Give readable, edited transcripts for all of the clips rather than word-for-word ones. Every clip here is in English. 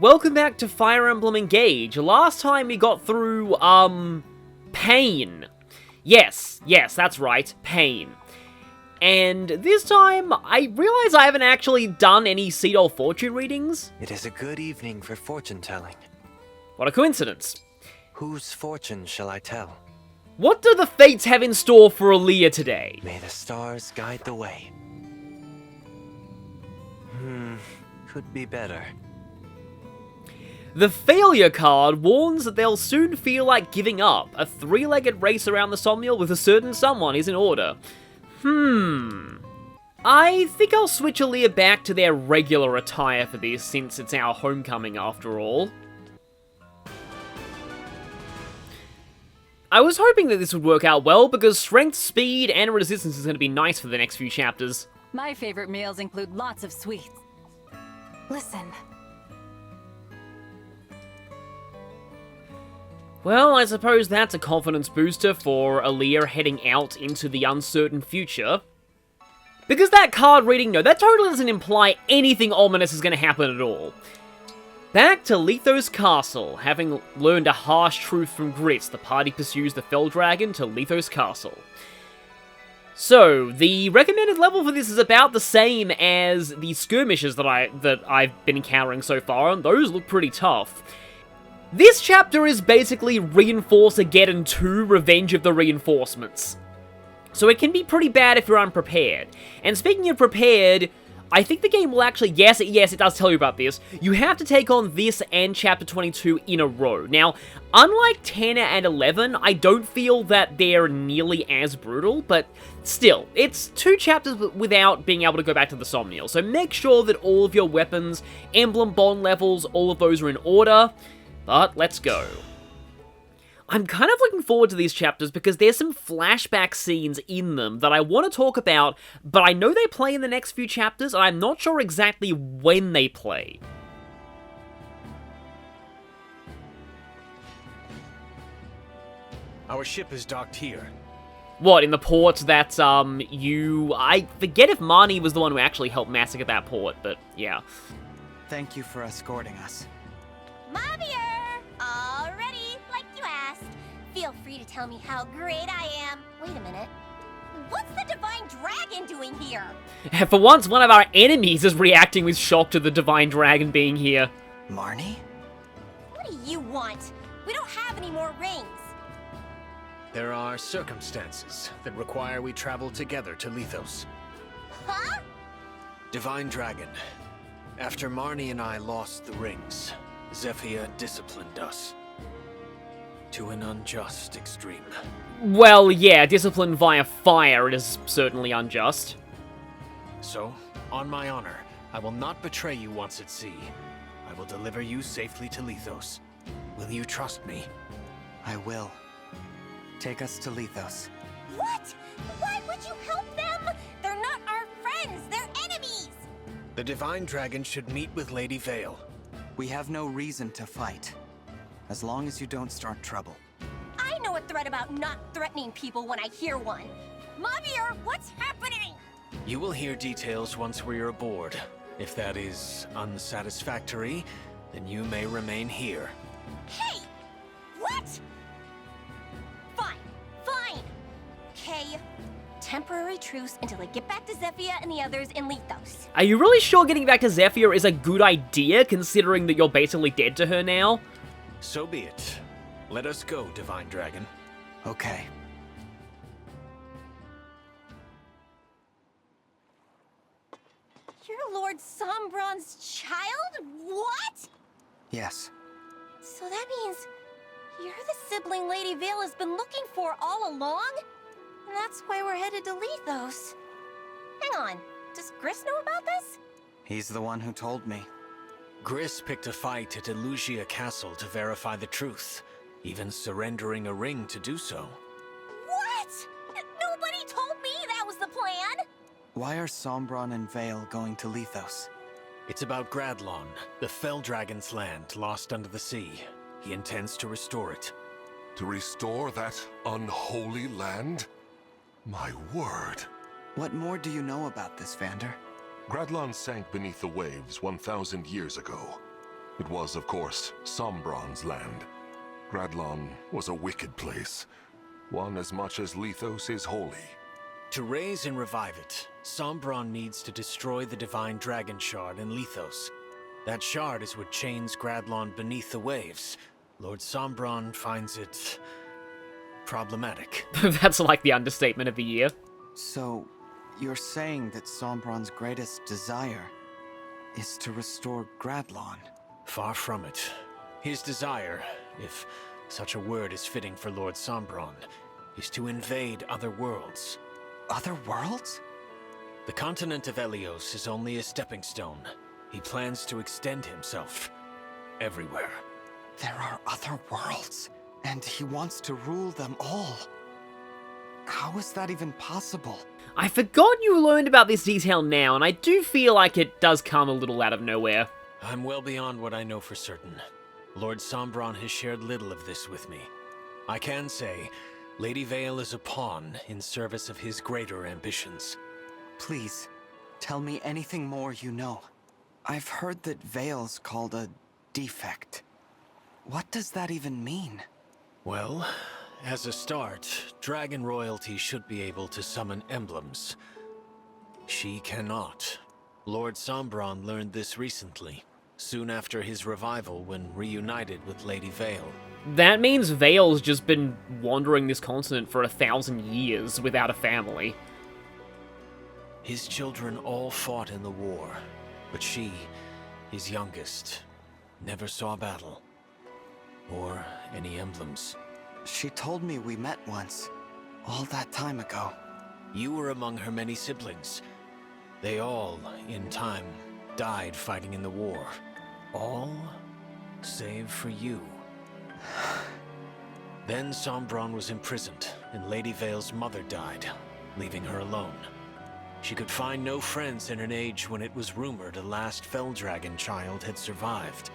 Welcome back to Fire Emblem Engage. Last time we got through, Pain. Yes, that's right, Pain. And this time, I realize I haven't actually done any Seedol fortune readings. It is a good evening for fortune-telling. What a coincidence. Whose fortune shall I tell? What do the fates have in store for Eveyle today? May the stars guide the way. Could be better. The failure card warns that they'll soon feel like giving up. A three-legged race around the Somniel with a certain someone is in order. I think I'll switch Eveyle back to their regular attire for this, since it's our homecoming after all. I was hoping that this would work out well, because strength, speed, and resistance is going to be nice for the next few chapters. My favorite meals include lots of sweets. Listen. Well, I suppose that's a confidence booster for Eveyle heading out into the uncertain future. Because that card reading, no, that totally doesn't imply anything ominous is going to happen at all. Back to Lethos Castle. Having learned a harsh truth from Gris, the party pursues the Fell Dragon to Lethos Castle. So, the recommended level for this is about the same as the skirmishes that I've been encountering so far, and those look pretty tough. This chapter is basically Reinforcer Geddon 2 Revenge of the Reinforcements. So it can be pretty bad if you're unprepared. And speaking of prepared, I think the game will actually, yes, it does tell you about this. You have to take on this and Chapter 22 in a row. Now, unlike 10 and 11, I don't feel that they're nearly as brutal, but still, it's 2 chapters without being able to go back to the Somniel. So make sure that all of your weapons, emblem bond levels, all of those are in order. But let's go. I'm kind of looking forward to these chapters because there's some flashback scenes in them that I want to talk about, but I know they play in the next few chapters, and I'm not sure exactly when they play. Our ship is docked here. What, in the port that, I forget if Marnie was the one who actually helped massacre that port, but yeah. Thank you for escorting us. Mavier! All ready, like you asked. Feel free to tell me how great I am. Wait a minute. What's the Divine Dragon doing here? For once, one of our enemies is reacting with shock to the Divine Dragon being here. Marnie? What do you want? We don't have any more rings. There are circumstances that require we travel together to Lethos. Huh? Divine Dragon. After Marnie and I lost the rings, Zephyr disciplined us. To an unjust extreme. Well, yeah, discipline via fire is certainly unjust. So, on my honor, I will not betray you once at sea. I will deliver you safely to Lethos. Will you trust me? I will. Take us to Lethos. What? Why would you help them? They're not our friends, they're enemies! The Divine Dragon should meet with Lady Eveyle. We have no reason to fight, as long as you don't start trouble. I know a threat about not threatening people when I hear one. Mavier, what's happening? You will hear details once we are aboard. If that is unsatisfactory, then you may remain here. Hey! What? Fine. Okay. Temporary truce until I get back to Zephyr and the others in Lethos. Are you really sure getting back to Zephyr is a good idea, considering that you're basically dead to her now? So be it. Let us go, Divine Dragon. Okay. You're Lord Sombron's child? What? Yes. So that means you're the sibling Lady Eveyle has been looking for all along? And that's why we're headed to Lethos. Hang on, does Gris know about this? He's the one who told me. Gris picked a fight at Elugia Castle to verify the truth, even surrendering a ring to do so. What? Nobody told me that was the plan! Why are Sombron and Eveyle going to Lethos? It's about Gradlon, the Fell Dragon's land lost under the sea. He intends to restore it. To restore that unholy land? My word. What more do you know about this, Vander? Gradlon sank beneath the waves 1,000 years ago. It was, of course, Sombron's land. Gradlon was a wicked place, one as much as Lethos is holy. To raise and revive it, Sombron needs to destroy the Divine Dragon Shard in Lethos. That shard is what chains Gradlon beneath the waves. Lord Sombron finds it problematic. That's like the understatement of the year. So, you're saying that Sombron's greatest desire is to restore Gradlon? Far from it. His desire, if such a word is fitting for Lord Sombron, is to invade other worlds. Other worlds? The continent of Elyos is only a stepping stone. He plans to extend himself everywhere. There are other worlds, and he wants to rule them all. How is that even possible? I forgot you learned about this detail now, and I do feel like it does come a little out of nowhere. I'm well beyond what I know for certain. Lord Sombron has shared little of this with me. I can say, Lady Eveyle is a pawn in service of his greater ambitions. Please, tell me anything more you know. I've heard that Veyle's called a defect. What does that even mean? Well, as a start, Dragon Royalty should be able to summon emblems. She cannot. Lord Sombron learned this recently, soon after his revival when reunited with Lady Eveyle. That means Vale's just been wandering this continent for 1,000 years without a family. His children all fought in the war, but she, his youngest, never saw battle. Or any emblems. She told me we met once, all that time ago. You were among her many siblings. They all, in time, died fighting in the war. All save for you. Then Sombron was imprisoned, and Lady Veyle's mother died, leaving her alone. She could find no friends in an age when it was rumored a last Felldragon child had survived.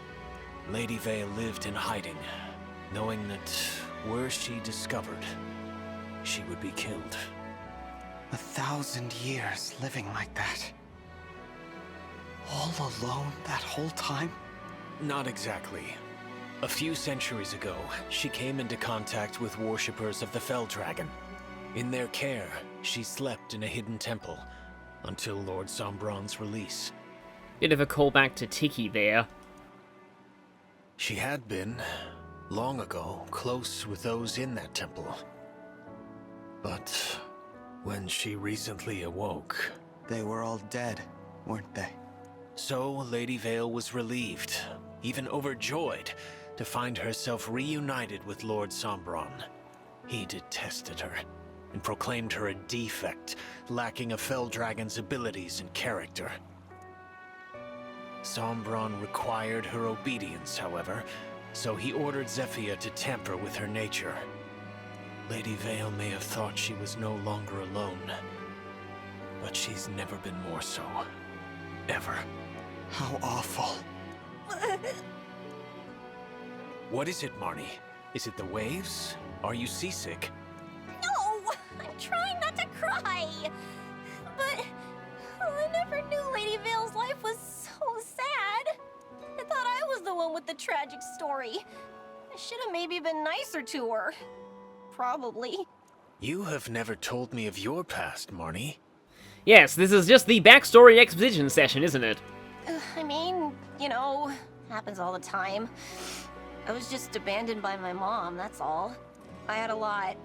Lady Eveyle lived in hiding, knowing that were she discovered, she would be killed. 1,000 years living like that. All alone that whole time? Not exactly. A few centuries ago, she came into contact with worshippers of the Felldragon. In their care, she slept in a hidden temple until Lord Sombron's release. Bit of a callback to Tiki there. She had been, long ago, close with those in that temple. But when she recently awoke... They were all dead, weren't they? So Lady Eveyle was relieved, even overjoyed, to find herself reunited with Lord Sombron. He detested her, and proclaimed her a defect, lacking a Felldragon's abilities and character. Sombron required her obedience, however, so he ordered Zephyr to tamper with her nature. Lady Eveyle may have thought she was no longer alone, but she's never been more so. Ever. How awful. What is it, Marnie? Is it the waves? Are you seasick? No! I'm trying not to cry! But I never knew Lady Vale's life was so sad. I thought I was the one with the tragic story. I should have maybe been nicer to her. Probably. You have never told me of your past, Marnie. Yes, this is just the backstory exposition session, isn't it? I mean, you know, happens all the time. I was just abandoned by my mom, that's all. I had a lot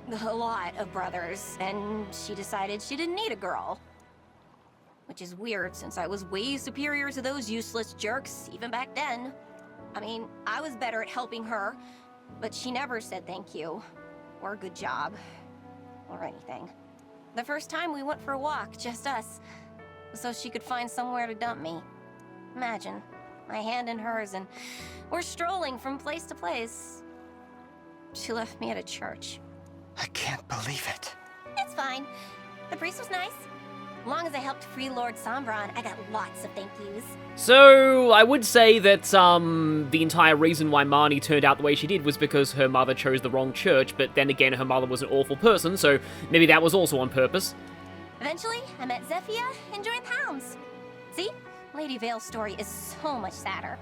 of brothers, and she decided she didn't need a girl. Which is weird, since I was way superior to those useless jerks, even back then. I mean, I was better at helping her, but she never said thank you, or good job, or anything. The first time we went for a walk, just us, so she could find somewhere to dump me. Imagine, my hand in hers, and we're strolling from place to place. She left me at a church. I can't believe it. It's fine. The priest was nice. As long as I helped free Lord Sombron, I got lots of thank yous. So, I would say that, the entire reason why Marnie turned out the way she did was because her mother chose the wrong church, but then again, her mother was an awful person, so maybe that was also on purpose. Eventually, I met Zephyr and joined the Hounds. See? Lady Vale's story is so much sadder.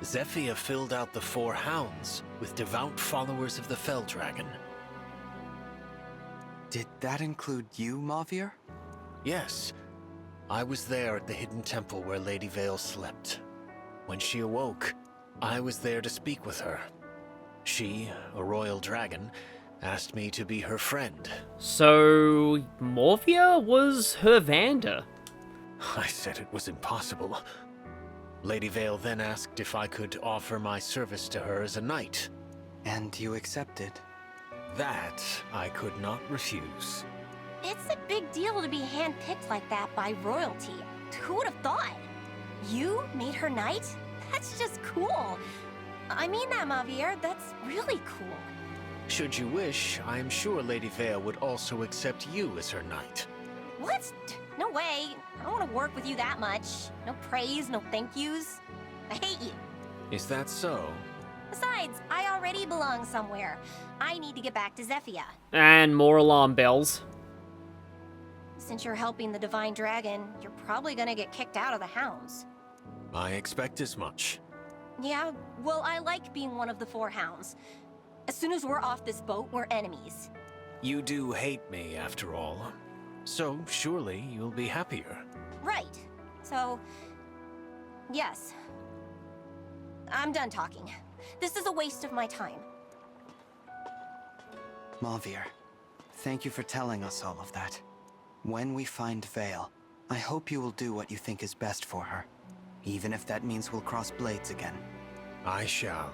Zephyr filled out the 4 hounds with devout followers of the Fell Dragon. Did that include you, Mavier? Yes, I was there at the hidden temple where Lady Eveyle slept. When she awoke, I was there to speak with her. She, a royal dragon, asked me to be her friend. So, Morphia was her Vander. I said it was impossible. Lady Eveyle then asked if I could offer my service to her as a knight. And you accepted? That I could not refuse. It's a big deal to be handpicked like that by royalty. Who would have thought? You made her knight? That's just cool. I mean that, Mavier. That's really cool. Should you wish, I am sure Lady Eveyle would also accept you as her knight. What? No way. I don't want to work with you that much. No praise, no thank yous. I hate you. Is that so? Besides, I already belong somewhere. I need to get back to Zephyr. And more alarm bells. Since you're helping the Divine Dragon, you're probably gonna get kicked out of the Hounds. I expect as much. Yeah, well, I like being one of the 4 Hounds. As soon as we're off this boat, we're enemies. You do hate me, after all. So, surely you'll be happier. Right. So, yes. I'm done talking. This is a waste of my time. Mavier, thank you for telling us all of that. When we find Eveyle, I hope you will do what you think is best for her. Even if that means we'll cross blades again. I shall.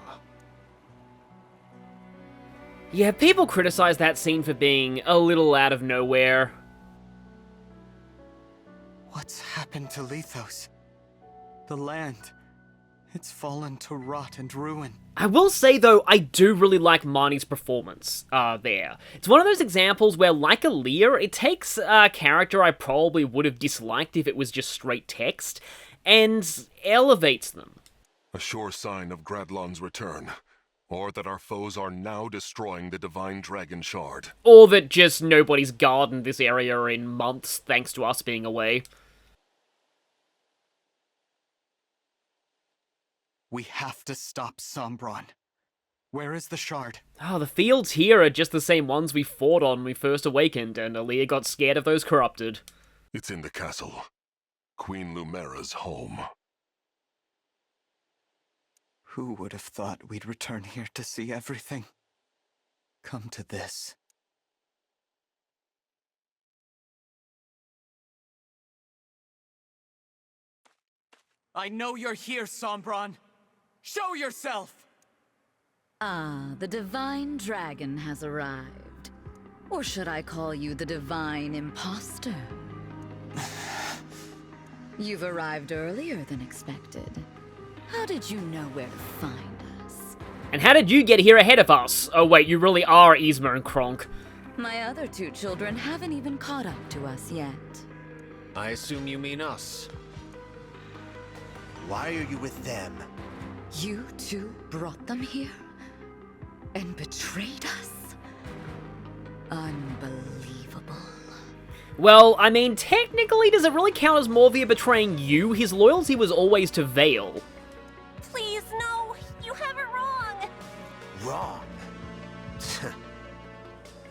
Yeah, people criticize that scene for being a little out of nowhere. What's happened to Lethos? The land. It's fallen to rot and ruin. I will say, though, I do really like Marnie's performance there. It's one of those examples where, like Aaliyah, it takes a character I probably would have disliked if it was just straight text, and elevates them. A sure sign of Gradlon's return. Or that our foes are now destroying the Divine Dragon Shard. Or that just nobody's gardened this area in months thanks to us being away. We have to stop Sombron. Where is the shard? Oh, the fields here are just the same ones we fought on when we first awakened, and Aaliyah got scared of those corrupted. It's in the castle. Queen Lumera's home. Who would have thought we'd return here to see everything come to this? I know you're here, Sombron! Show yourself! Ah, the Divine Dragon has arrived. Or should I call you the Divine Imposter? You've arrived earlier than expected. How did you know where to find us? And how did you get here ahead of us? Oh wait, you really are Yzma and Kronk. My other 2 children haven't even caught up to us yet. I assume you mean us. Why are you with them? You 2 brought them here? And betrayed us? Unbelievable. Well, I mean, technically, does it really count as Morphia betraying you? His loyalty was always to Eveyle. Please, no! You have it wrong! Wrong.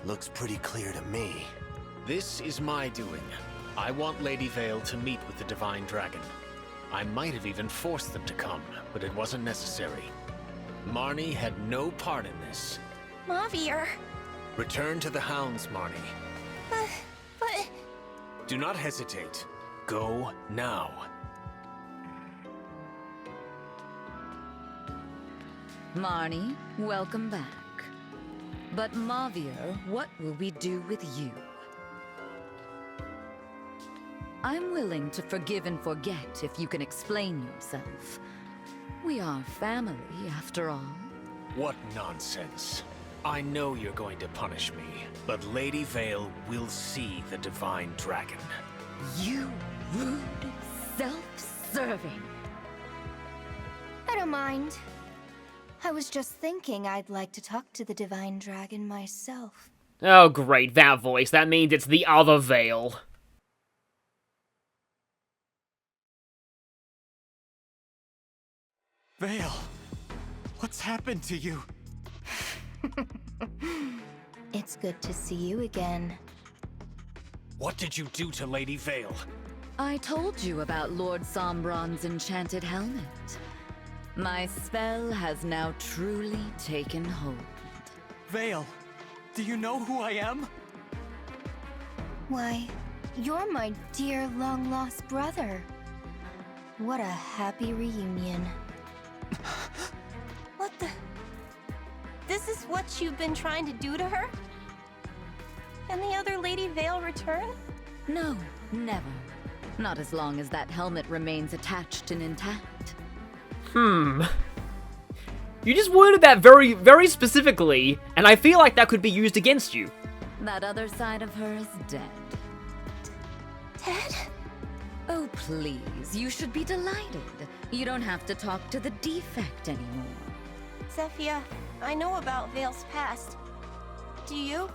Looks pretty clear to me. This is my doing. I want Lady Eveyle to meet with the Divine Dragon. I might have even forced them to come, but it wasn't necessary. Marnie had no part in this. Mavier. Return to the Hounds, Marnie. But... Do not hesitate. Go now. Marnie, welcome back. But Mavier, what will we do with you? I'm willing to forgive and forget if you can explain yourself. We are family, after all. What nonsense. I know you're going to punish me, but Lady Eveyle will see the Divine Dragon. You rude, self-serving. I don't mind. I was just thinking I'd like to talk to the Divine Dragon myself. Oh great, that voice. That means it's the other Eveyle. Veil, what's happened to you? It's good to see you again. What did you do to Lady Veil? I told you about Lord Sombron's enchanted helmet. My spell has now truly taken hold. Veil, do you know who I am? Why, you're my dear long-lost brother. What a happy reunion. What the? This is what you've been trying to do to her? Can the other Lady Veil return? No, never. Not as long as that helmet remains attached and intact. You just worded that very, very specifically, and I feel like that could be used against you. That other side of her is dead. Dead? Oh, please, you should be delighted. You don't have to talk to the defect anymore. Zephyr, I know about Veil's past. Do you?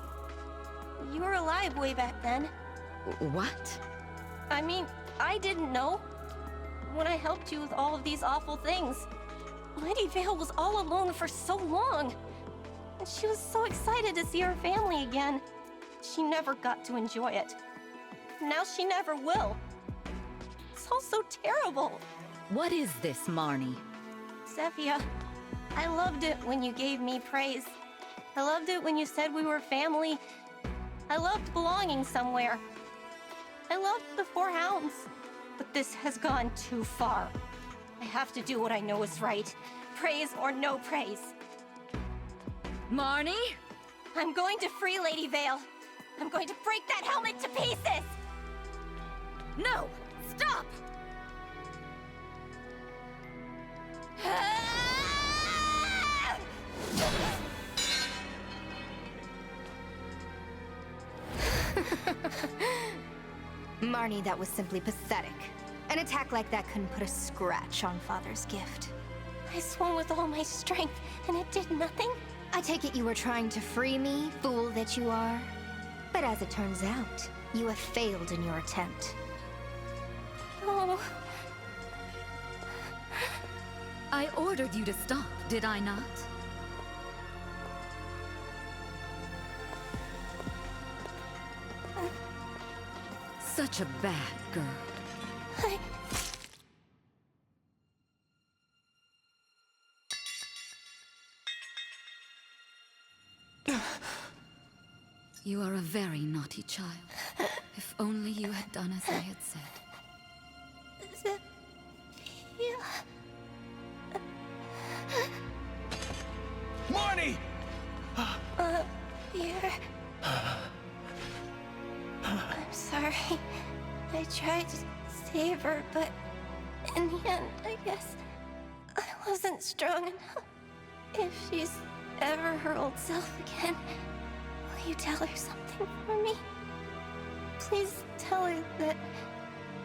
You were alive way back then. What? I mean, I didn't know. When I helped you with all of these awful things. Lady Veil was all alone for so long. And she was so excited to see her family again. She never got to enjoy it. Now she never will. It's all so terrible. What is this, Marnie? Zephyr, I loved it when you gave me praise. I loved it when you said we were family. I loved belonging somewhere. I loved the Four Hounds. But this has gone too far. I have to do what I know is right. Praise or no praise. Marnie? I'm going to free Lady Veil. I'm going to break that helmet to pieces! No! Stop! Marnie, that was simply pathetic. An attack like that couldn't put a scratch on Father's gift. I swung with all my strength, and it did nothing? I take it you were trying to free me, fool that you are. But as it turns out, you have failed in your attempt. Oh. I ordered you to stop, did I not? Such a bad girl. You are a very naughty child. If only you had done as I had said. Marnie! Here. I'm sorry. I tried to save her, but in the end, I guess I wasn't strong enough. If she's ever her old self again, will you tell her something for me? Please tell her that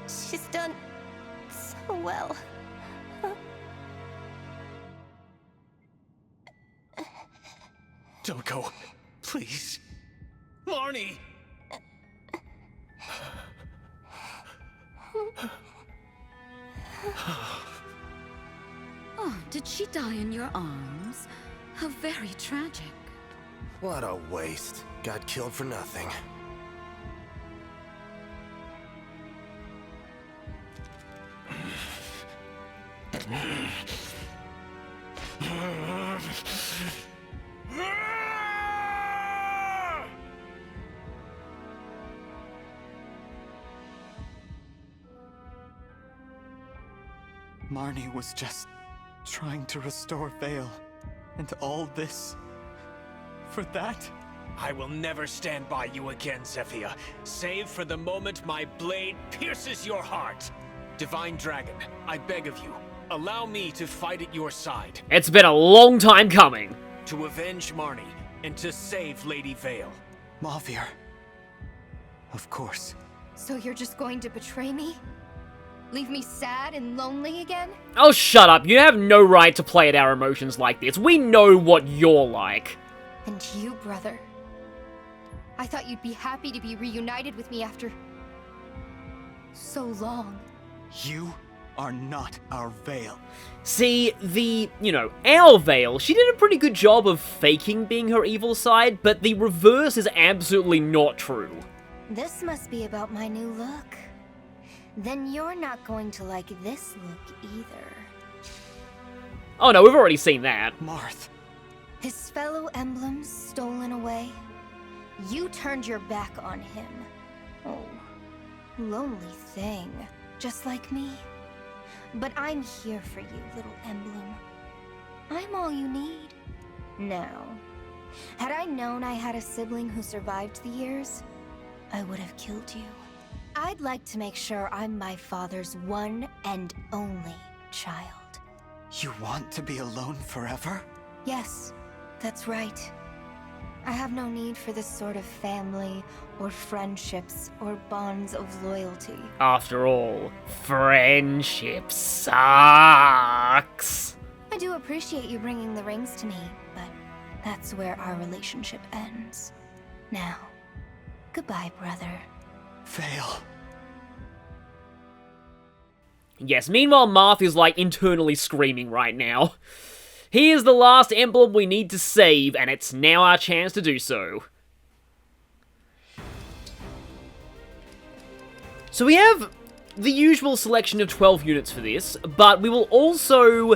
she's done so well. Don't go. Please. Marnie! Oh, did she die in your arms? How very tragic. What a waste. Got killed for nothing. Marnie was just trying to restore Veil. And all this... for that? I will never stand by you again, Zephyr, save for the moment my blade pierces your heart. Divine Dragon, I beg of you, allow me to fight at your side. It's been a long time coming. To avenge Marnie, and to save Lady Veil. Mavir. Of course. So you're just going to betray me? Leave me sad and lonely again? Oh, shut up. You have no right to play at our emotions like this. We know what you're like. And you, brother. I thought you'd be happy to be reunited with me after... so long. You are not our Veil. See, our Veil, she did a pretty good job of faking being her evil side, but the reverse is absolutely not true. This must be about my new look. Then you're not going to like this look either. Oh no, we've already seen that. Marth. His fellow emblems stolen away. You turned your back on him. Oh, lonely thing. Just like me. But I'm here for you, little emblem. I'm all you need. Now, had I known I had a sibling who survived the years, I would have killed you. I'd like to make sure I'm my father's one and only child. You want to be alone forever? Yes, that's right. I have no need for this sort of family, or friendships, or bonds of loyalty. After all, friendship sucks. I do appreciate you bringing the rings to me, but that's where our relationship ends. Now, goodbye, brother. Veil. Yes, meanwhile, Marth is, internally screaming right now. Here's the last emblem we need to save, and it's now our chance to do so. So we have the usual selection of 12 units for this, but we will also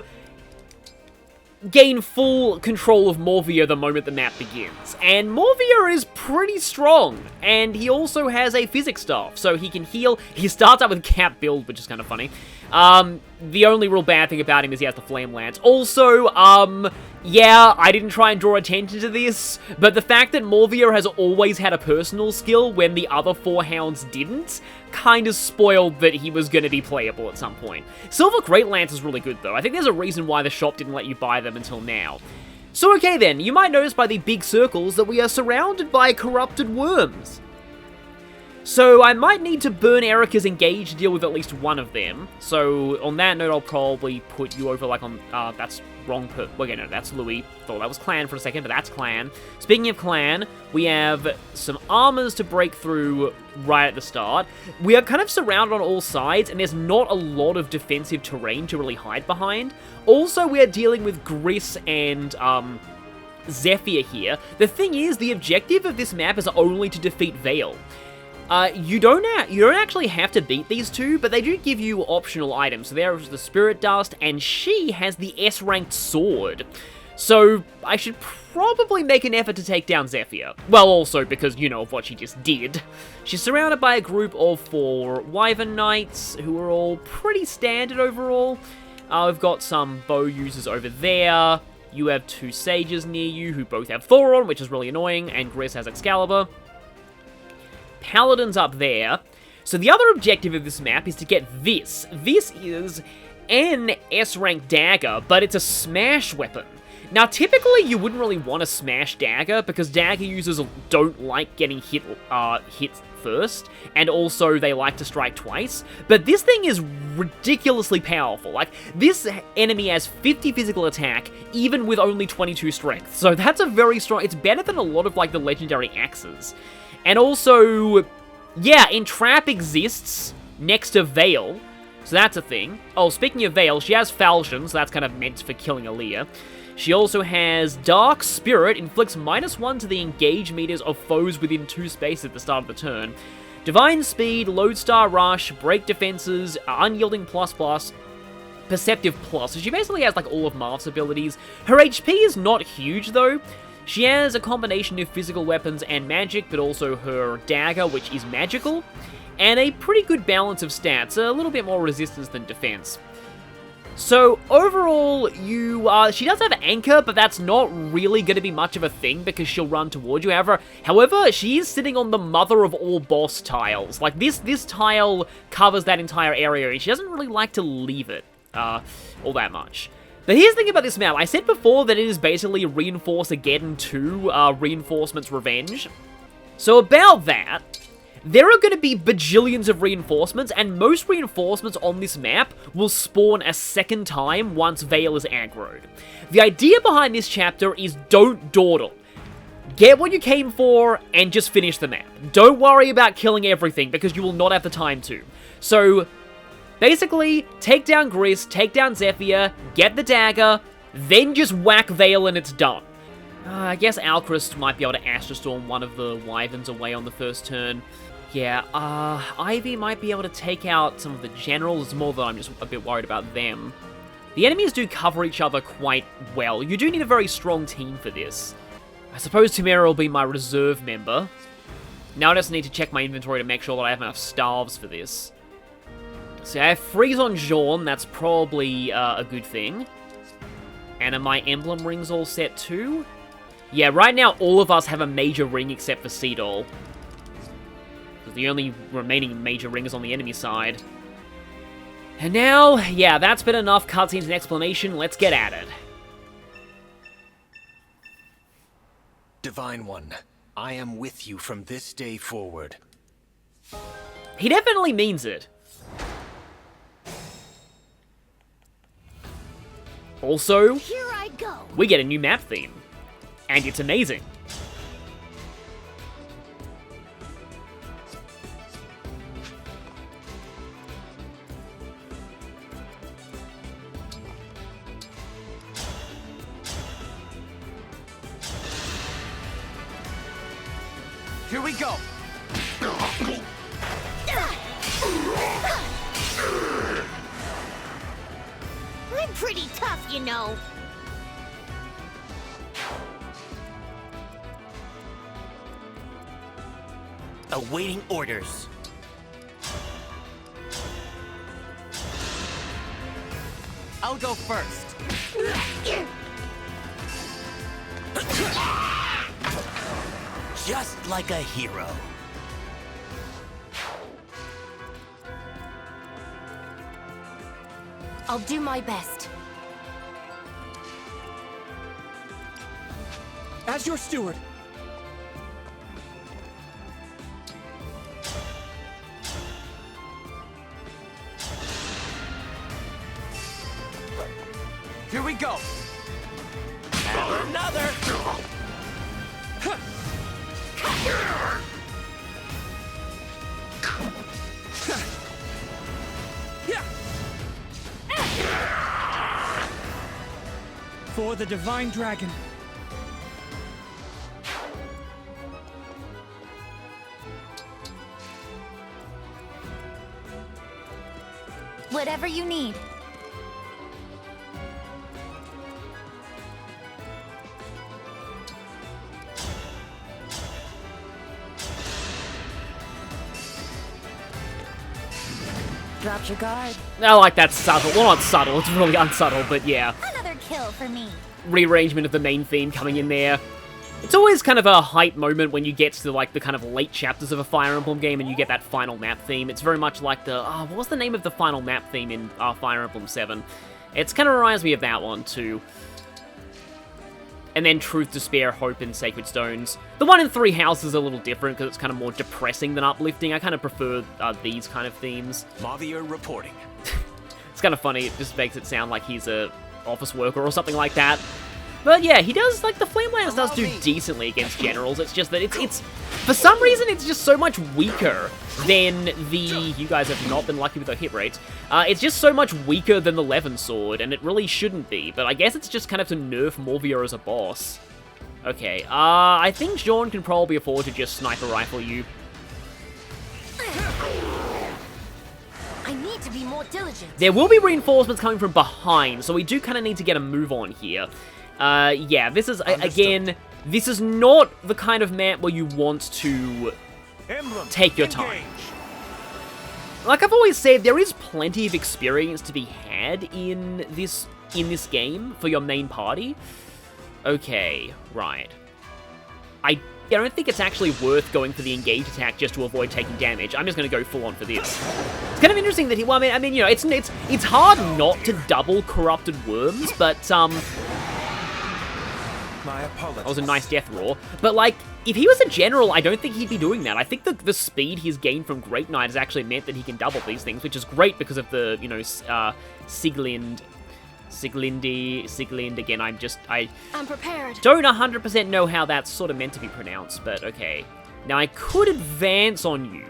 gain full control of Morvia the moment the map begins. And Morvia is pretty strong, and he also has a physics staff, so he can heal. He starts out with Cap build, which is kind of funny. The only real bad thing about him is he has the Flame Lance. Also, yeah, I didn't try and draw attention to this, but the fact that Morvia has always had a personal skill when the other 4 hounds didn't, kind of spoiled that he was going to be playable at some point. Silver Great Lance is really good, though. I think there's a reason why the shop didn't let you buy them until now. So okay then, you might notice by the big circles that we are surrounded by corrupted worms. So I might need to burn Erica's Engage to deal with at least one of them. So on that note, I'll probably put you over on, that's wrong okay, no, that's Louis. Thought that was Clan for a second, but that's Clan. Speaking of Clan, we have some armors to break through right at the start. We are kind of surrounded on all sides, and there's not a lot of defensive terrain to really hide behind. Also, we are dealing with Gris and, Zephyr here. The thing is, the objective of this map is only to defeat Veil. You don't actually have to beat these two, but they do give you optional items. So there's the Spirit Dust, and she has the S-ranked sword. So I should probably make an effort to take down Zephyr. Well, also because, of what she just did. She's surrounded by a group of 4 Wyvern Knights, who are all pretty standard overall. We've got some bow users over there. You have 2 Sages near you, who both have Thoron, which is really annoying, and Gris has Excalibur. Paladins up there. So the other objective of this map is to get this. This is an S-rank dagger, but it's a smash weapon. Now, typically, you wouldn't really want a smash dagger, because dagger users don't like getting hit first, and also they like to strike twice, but this thing is ridiculously powerful. This enemy has 50 physical attack, even with only 22 strength, so that's a very strong, it's better than a lot of, the legendary axes. And also, yeah, Entrap exists next to Veil, so that's a thing. Oh, speaking of Veil, she has Falchion, so that's kind of meant for killing Aaliyah. She also has Dark Spirit, inflicts -1 to the engage meters of foes within 2 spaces at the start of the turn. Divine Speed, Lodestar Rush, Break Defenses, Unyielding ++, Perceptive +. So she basically has, all of Marth's abilities. Her HP is not huge, though. She has a combination of physical weapons and magic, but also her dagger, which is magical, and a pretty good balance of stats, a little bit more resistance than defense. So overall, she does have Anchor, but that's not really going to be much of a thing because she'll run towards you. However, she is sitting on the mother of all boss tiles. This tile covers that entire area, and she doesn't really like to leave it all that much. But here's the thing about this map. I said before that it is basically Reinforce-Ageddon 2, Reinforcements Revenge. So about that, there are going to be bajillions of reinforcements, and most reinforcements on this map will spawn a second time once Veil is aggroed. The idea behind this chapter is don't dawdle. Get what you came for, and just finish the map. Don't worry about killing everything, because you will not have the time to. So, Basically, take down Grist, take down Zephyr, get the dagger, then just whack Veil and it's done. I guess Alchrist might be able to Astral Storm one of the Wyverns away on the first turn. Yeah, Ivy might be able to take out some of the generals, more than I'm just a bit worried about them. The enemies do cover each other quite well. You do need a very strong team for this. I suppose Tamara will be my reserve member. Now I just need to check my inventory to make sure that I have enough staves for this. So I have Freeze on Jean, that's probably a good thing. And are my emblem rings all set too? Yeah, right now all of us have a major ring except for Seedol. The only remaining major ring is on the enemy side. And now, yeah, that's been enough cutscenes and explanation, let's get at it. Divine One, I am with you from this day forward. He definitely means it. Also, Here I go. we get a new map theme. And it's amazing. Here we go! I'm pretty tough, you know. Awaiting orders. I'll go first. Just like a hero. I'll do my best. As your steward. Here we go. And another. For the Divine Dragon. Whatever you need. Dropped your guard. I like that subtle. Well, not subtle, it's really unsubtle, but yeah. Another kill for me. Rearrangement of the main theme coming in there. It's always kind of a hype moment when you get to, like, the kind of late chapters of a Fire Emblem game and you get that final map theme. It's very much like the... what was the name of the final map theme in Fire Emblem 7? It's kind of reminds me of that one, too. And then Truth, Despair, Hope, and Sacred Stones. The one in Three Houses is a little different because it's kind of more depressing than uplifting. I kind of prefer these kind of themes. Mavier reporting. It's kind of funny, it just makes it sound like he's a office worker or something like that. But yeah, he does, like, the Flamelance does do decently against generals. It's just that it's for some reason, it's just so much weaker than the... You guys have not been lucky with the hit rates. It's just so much weaker than the Levin Sword, and it really shouldn't be. But I guess it's just kind of to nerf Morvia as a boss. Okay, I think Jean can probably afford to just sniper rifle you. I need to be more diligent. There will be reinforcements coming from behind, so we do kind of need to get a move on here. Yeah, this is, again, this is not the kind of map where you want to take your time. Like I've always said, there is plenty of experience to be had in this game for your main party. Okay, right. I don't think it's actually worth going for the engage attack just to avoid taking damage. I'm just going to go full on for this. It's kind of interesting that he, well, I mean, you know, it's hard not to double Corrupted Worms, but, that was a nice death roar. But, like, if he was a general, I don't think he'd be doing that. I think the speed he's gained from Great Knight has actually meant that he can double these things, which is great because of the, you know, Siglind, again, I'm prepared. Don't 100% know how that's sort of meant to be pronounced, but okay. Now, I could advance on you.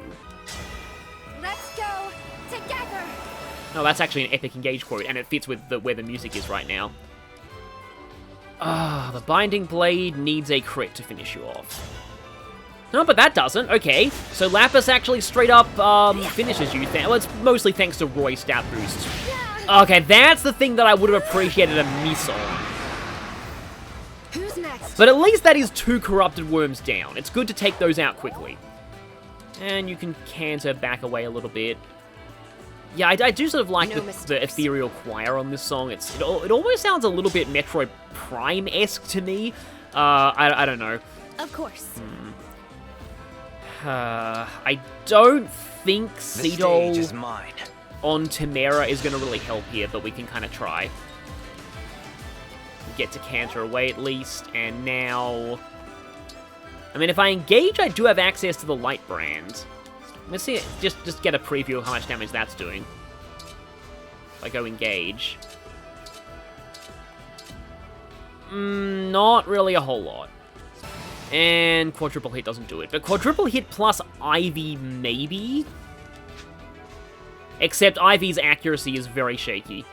Let's go together. Oh, that's actually an epic engage quote, and it fits with where the music is right now. Ah, the Binding Blade needs a crit to finish you off. No, but that doesn't. Okay, so Lapis actually straight up finishes you. Well, it's mostly thanks to Roy's stat boost. Okay, that's the thing that I would have appreciated a miss on. Who's next? But at least that is 2 corrupted worms down. It's good to take those out quickly. And you can canter back away a little bit. Yeah, I do sort of like the ethereal choir on this song. It almost sounds a little bit Metroid Prime-esque to me. I don't know. Of course. I don't think Cedol is mine. on Temera is going to really help here, but we can kind of try. Get to canter away at least, and now... I mean, if I engage, I do have access to the Light Brand. Let's see, just get a preview of how much damage that's doing. If I go engage. Not really a whole lot. And quadruple hit doesn't do it. But quadruple hit plus Ivy, maybe? Except Ivy's accuracy is very shaky.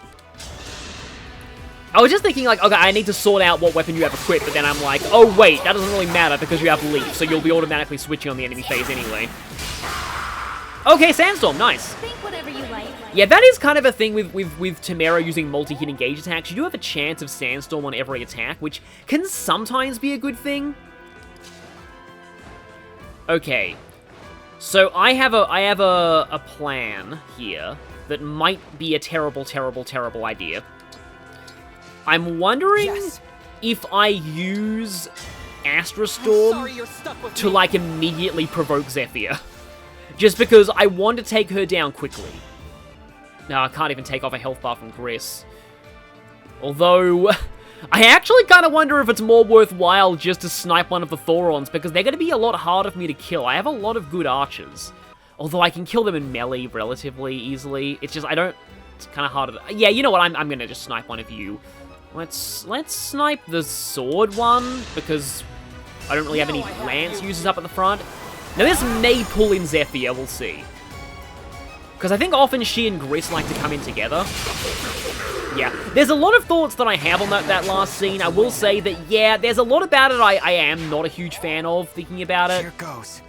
I was just thinking, like, okay, I need to sort out what weapon you have equipped, but then I'm like, oh wait, that doesn't really matter because you have Leaf, so you'll be automatically switching on the enemy phase anyway. Okay, Sandstorm, nice. Think whatever you like. Yeah, that is kind of a thing with Temera using multi-hit engage attacks. You do have a chance of Sandstorm on every attack, which can sometimes be a good thing. Okay, so I have a plan here that might be a terrible, terrible, terrible idea. I'm wondering if I use Astra Storm to, like, immediately provoke Zephyr. Just because I want to take her down quickly. No, I can't even take off a health bar from Griss. Although, I actually kind of wonder if it's more worthwhile just to snipe one of the Thorons, because they're going to be a lot harder for me to kill. I have a lot of good archers. Although I can kill them in melee relatively easily. It's just, it's kind of harder to... Yeah, you know what, I'm going to just snipe one of you. Let's snipe the sword one, because I don't really have any lance users up at the front. Now this may pull in Zephyr, we'll see. Because I think often she and Griss like to come in together. Yeah, there's a lot of thoughts that I have on that last scene. I will say that, yeah, there's a lot about it I am not a huge fan of, thinking about it. Here goes.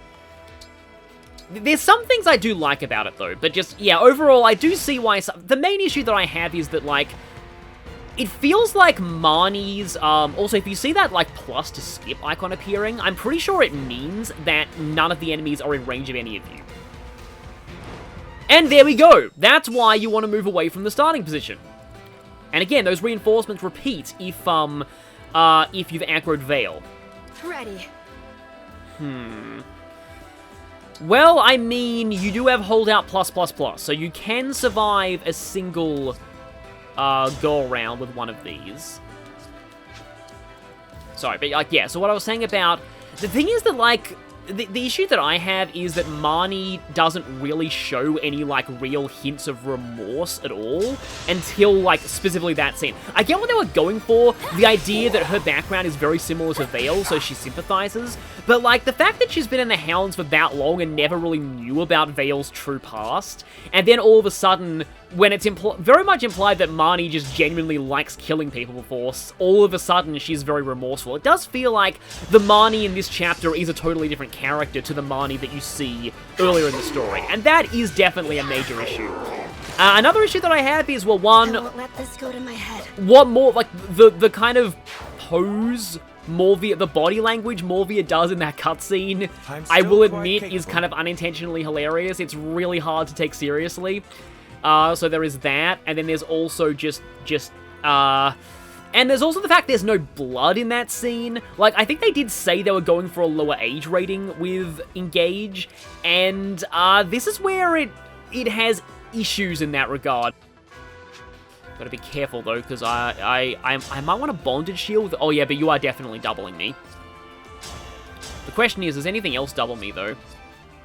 There's some things I do like about it, though. But just, yeah, overall, I do see why... The main issue that I have is that, like... It feels like Marnie's, also if you see that, like, plus to skip icon appearing, I'm pretty sure it means that none of the enemies are in range of any of you. And there we go! That's why you want to move away from the starting position. And again, those reinforcements repeat if you've aggroed Veil. Ready. Well, I mean, you do have holdout plus, so you can survive a single... go around with one of these. Sorry, but, like, yeah, so what I was saying about... The thing is that, like, the issue that I have is that Marnie doesn't really show any, like, real hints of remorse at all until, like, specifically that scene. I get what they were going for, the idea that her background is very similar to Veil, so she sympathizes, but, like, the fact that she's been in the Hounds for that long and never really knew about Veil's true past, and then all of a sudden, when it's very much implied that Marnie just genuinely likes killing people before, all of a sudden she's very remorseful. It does feel like the Marnie in this chapter is a totally different character to the Marnie that you see earlier in the story, and that is definitely a major issue. Another issue that I have is, well, one... I won't let this go to my head. What more, like, the kind of pose Morvia, the body language Morvia does in that cutscene, I will admit is kind of unintentionally hilarious. It's really hard to take seriously. So there is that, and then there's also and there's also the fact there's no blood in that scene. Like, I think they did say they were going for a lower age rating with Engage, and this is where it has issues in that regard. Gotta be careful, though, because I might want a bondage shield. Oh, yeah, but you are definitely doubling me. The question is, does anything else double me, though?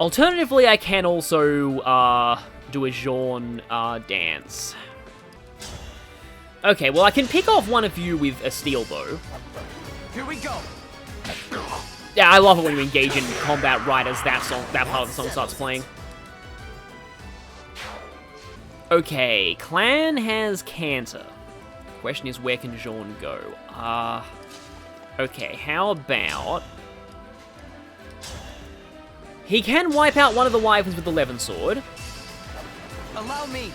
Alternatively, I can also, do a Jean, dance. Okay, well, I can pick off one of you with a steel bow. Here we go. Yeah, I love it when you engage in combat right as that part of the song starts playing. Okay, Clan has Cantor. Question is, where can Jean go? Okay, how about... He can wipe out one of the waivers with the Levin Sword. Allow me.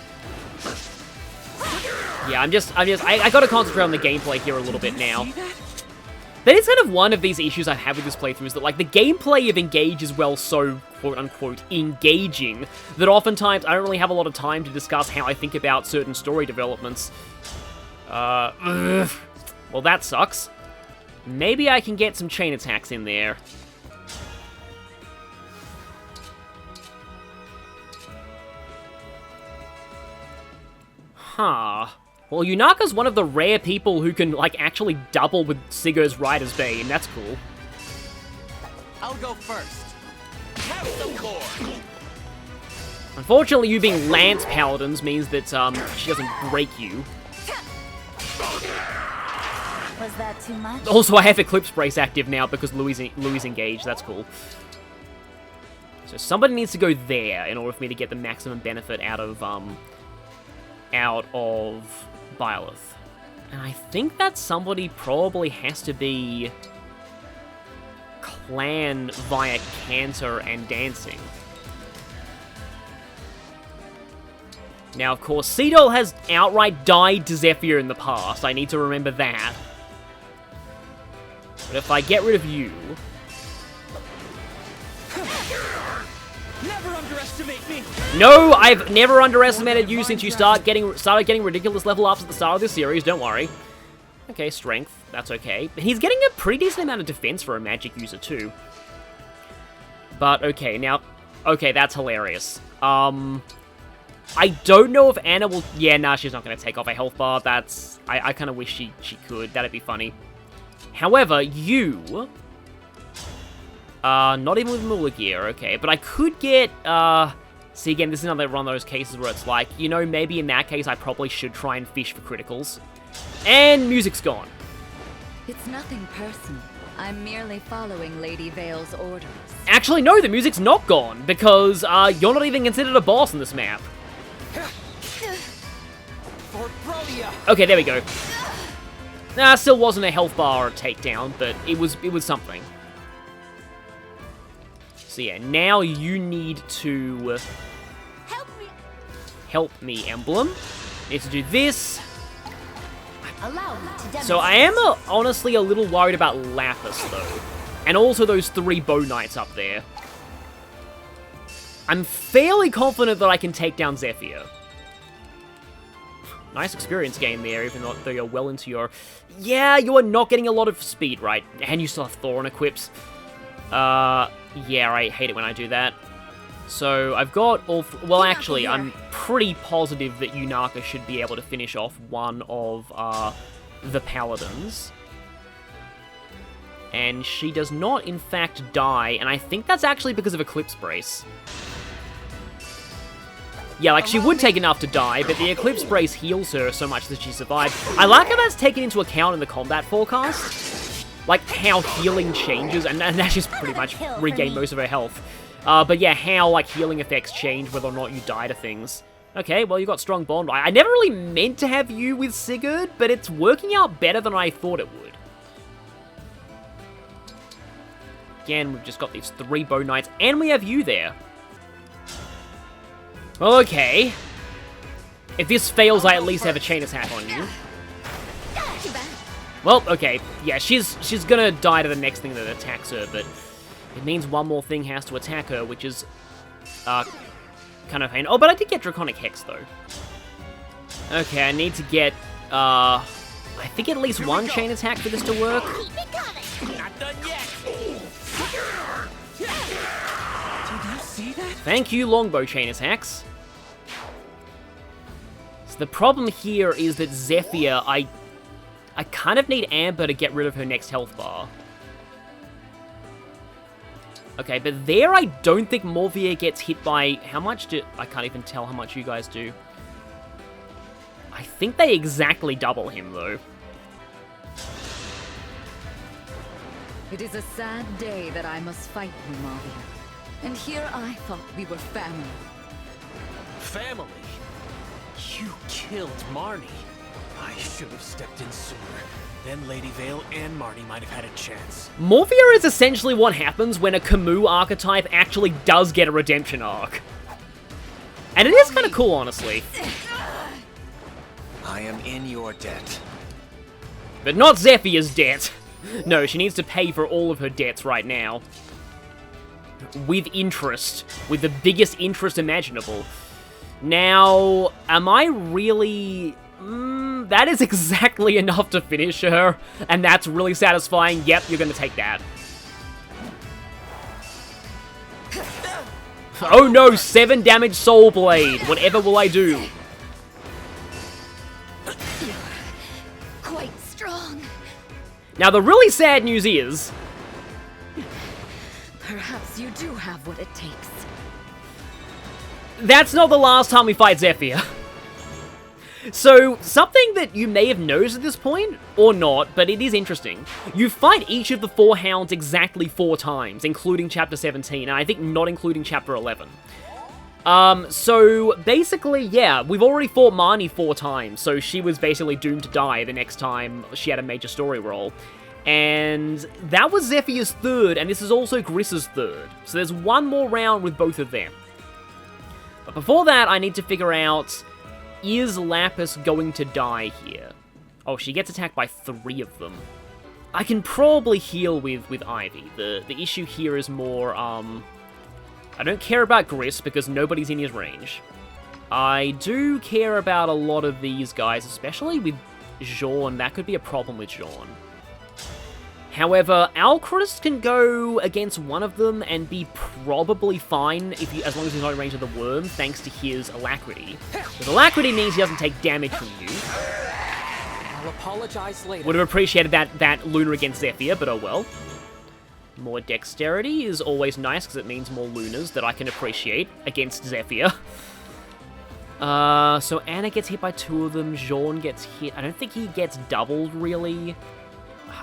Yeah, I gotta concentrate on the gameplay here a little bit now. That is kind of one of these issues I've had with this playthrough, is that, like, the gameplay of Engage is, well, so, quote-unquote, engaging, that oftentimes I don't really have a lot of time to discuss how I think about certain story developments. Well, that sucks. Maybe I can get some chain attacks in there. Huh. Well, Yunaka's one of the rare people who can, like, actually double with Sigurd's Rider's Bane. That's cool. I'll go first. Have some more. Unfortunately, you being Lance Paladins means that, she doesn't break you. Was that too much? Also, I have Eclipse Brace active now because Louis engaged. That's cool. So somebody needs to go there in order for me to get the maximum benefit out of Byleth. And I think that somebody probably has to be Clan via Cantor and Dancing. Now, of course, Seedol has outright died to Zephyr in the past. I need to remember that. But if I get rid of you... Never underestimate me. No, I've never underestimated you since you started getting ridiculous level ups at the start of this series, don't worry. Okay, strength, that's okay. He's getting a pretty decent amount of defense for a magic user too. But okay, now, okay, that's hilarious. I don't know if Anna will... Yeah, nah, she's not going to take off a health bar. That's... I kind of wish she could. That'd be funny. However, you... not even with Moolah gear, okay. But I could get... See, again, this is another one of those cases where it's like, you know, maybe in that case I probably should try and fish for criticals. And music's gone. It's nothing personal. I'm merely following Lady Vale's orders. Actually, no, the music's not gone, because you're not even considered a boss in this map. Okay, there we go. Still wasn't a health bar or a takedown, but it was something. So yeah, now you need to help me, Emblem. Need to do this. Allow me to demonstrate. So I am honestly a little worried about Lapis though, and also those 3 Bow Knights up there. I'm fairly confident that I can take down Zephyr. Nice experience gain there, even though you're well into your... Yeah, you are not getting a lot of speed, right? And you still have Thorin equips. Yeah, I hate it when I do that. So, I've got all... Well, actually, I'm pretty positive that Yunaka should be able to finish off one of, the Paladins. And she does not, in fact, die, and I think that's actually because of Eclipse Brace. Yeah, like, she would take enough to die, but the Eclipse Brace heals her so much that she survived. I like how that's taken into account in the combat forecast. Like, how healing changes, and that just pretty much regained most of her health. But yeah, how, like, healing effects change whether or not you die to things. Okay, well, you got strong bond. I never really meant to have you with Sigurd, but it's working out better than I thought it would. Again, we've just got these 3 Bow Knights, and we have you there. Well, okay. If this fails, I at least have a chain attack on you. Well, okay. Yeah, she's gonna die to the next thing that attacks her, but it means one more thing has to attack her, which is kind of pain. Oh, but I did get Draconic Hex, though. Okay, I need to get, I think at least one chain attack for this to work. Not done yet. Did you see that? Thank you, longbow chain attacks. So the problem here is that Zephyr, I kind of need Amber to get rid of her next health bar. Okay, but there I don't think Morvier gets hit by... How much do... I can't even tell how much you guys do. I think they exactly double him, though. It is a sad day that I must fight you, Morvier. And here I thought we were family. Family? You killed Marnie. I should have stepped in sooner. Then Lady Eveyle and Marnie might have had a chance. Morphia is essentially what happens when a Camus archetype actually does get a redemption arc. And it is kind of cool, honestly. I am in your debt. But not Zephyr's debt. No, she needs to pay for all of her debts right now. With interest. With the biggest interest imaginable. Now, am I really... that is exactly enough to finish her, and that's really satisfying. Yep, you're gonna take that. Oh no, 7 damage Soul Blade. Whatever will I do? Quite strong. Now, the really sad news is... Perhaps you do have what it takes. that's not the last time we fight Zephyr. So, something that you may have noticed at this point, or not, but it is interesting. You fight each of the 4 hounds exactly 4 times, including Chapter 17, and I think not including Chapter 11. So, basically, yeah, we've already fought Marnie 4 times, so she was basically doomed to die the next time she had a major story role. And that was Zephyr's 3rd, and this is also Griss's 3rd. So there's one more round with both of them. But before that, I need to figure out... is Lapis going to die here? Oh, she gets attacked by 3 of them. I can probably heal with Ivy. The issue here is more, I don't care about Griss because nobody's in his range. I do care about a lot of these guys, especially with Jean. That could be a problem with Jean. However, Alcrest can go against one of them and be probably fine as long as he's not in range of the worm, thanks to his alacrity. Because alacrity means he doesn't take damage from you. I'll apologize later. Would have appreciated that Luna against Zephyr, but oh well. More dexterity is always nice because it means more Lunas that I can appreciate against Zephyr. So Anna gets hit by 2 of them, Jean gets hit. I don't think he gets doubled, really.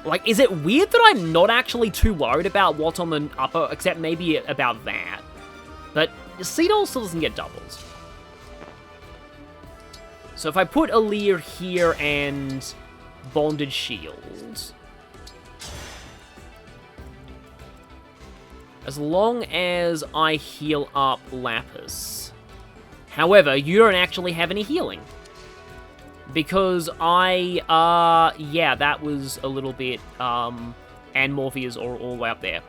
Like, is it weird that I'm not actually too worried about what's on the upper, except maybe about that? But Cedar still doesn't get doubles. So if I put Alear here and Bonded Shield... as long as I heal up Lapis. However, you don't actually have any healing. Because yeah, that was a little bit, and Morpheus all the way up there.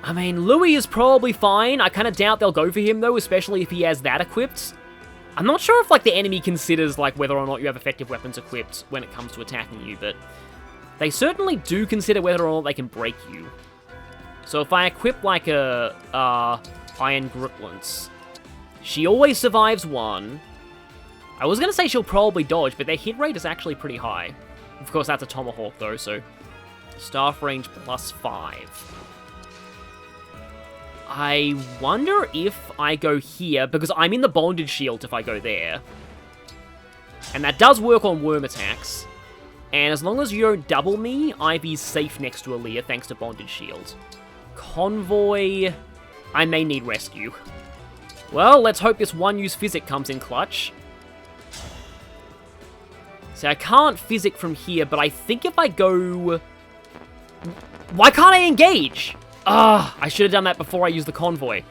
I mean, Louis is probably fine. I kind of doubt they'll go for him, though, especially if he has that equipped. I'm not sure if, like, the enemy considers, like, whether or not you have effective weapons equipped when it comes to attacking you, but they certainly do consider whether or not they can break you. So if I equip, like, a, Iron Griplance, she always survives 1. I was going to say she'll probably dodge, but their hit rate is actually pretty high. Of course, that's a Tomahawk, though, so... Staff range +5. I wonder if I go here, because I'm in the Bonded Shield if I go there. And that does work on worm attacks. And as long as you don't double me, Ivy's safe next to Alear, thanks to Bonded Shield. Convoy... I may need rescue. Well, let's hope this one-use physic comes in clutch. So I can't physic from here, but I think if I go... Why can't I engage? I should have done that before I used the convoy.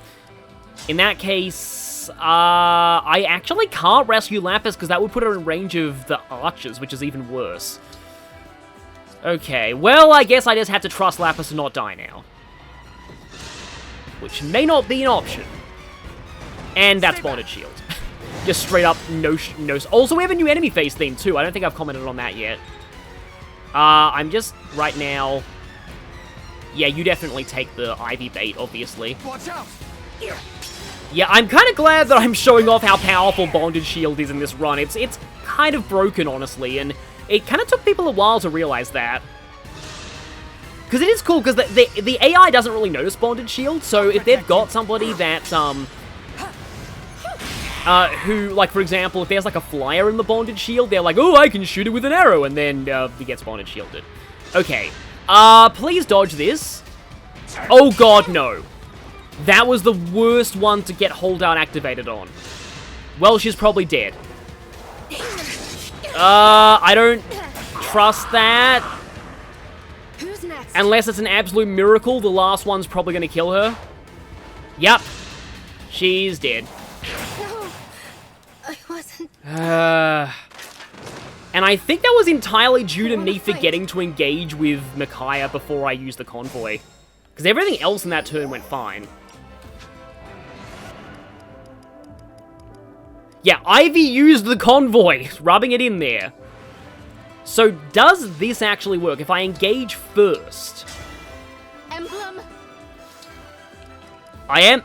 In that case, I actually can't rescue Lapis because that would put her in range of the archers, which is even worse. Okay, well, I guess I just have to trust Lapis to not die now. Which may not be an option. And that's Bonded Shield. Just straight up no. Also, we have a new enemy phase theme too. I don't think I've commented on that yet. I'm just right now. Yeah, you definitely take the Ivy bait, obviously. Watch out! Yeah, I'm kind of glad that I'm showing off how powerful Bonded Shield is in this run. It's kind of broken, honestly, and it kind of took people a while to realize that. Because it is cool, because the AI doesn't really notice Bonded Shield, so if they've got somebody that, who, like, for example, if there's, like, a flyer in the Bonded Shield, they're like, oh, I can shoot it with an arrow, and then he gets Bonded Shielded. Okay. Please dodge this. Oh god, no. That was the worst one to get hold down activated on. Well, she's probably dead. I don't trust that. Who's next? Unless it's an absolute miracle, the last one's probably gonna kill her. Yep. She's dead. No, I wasn't. And I think that was entirely due to me forgetting to engage with Micaiah before I used the convoy. Because everything else in that turn went fine. Yeah, Ivy used the convoy, rubbing it in there. So does this actually work? If I engage first... Emblem. I am...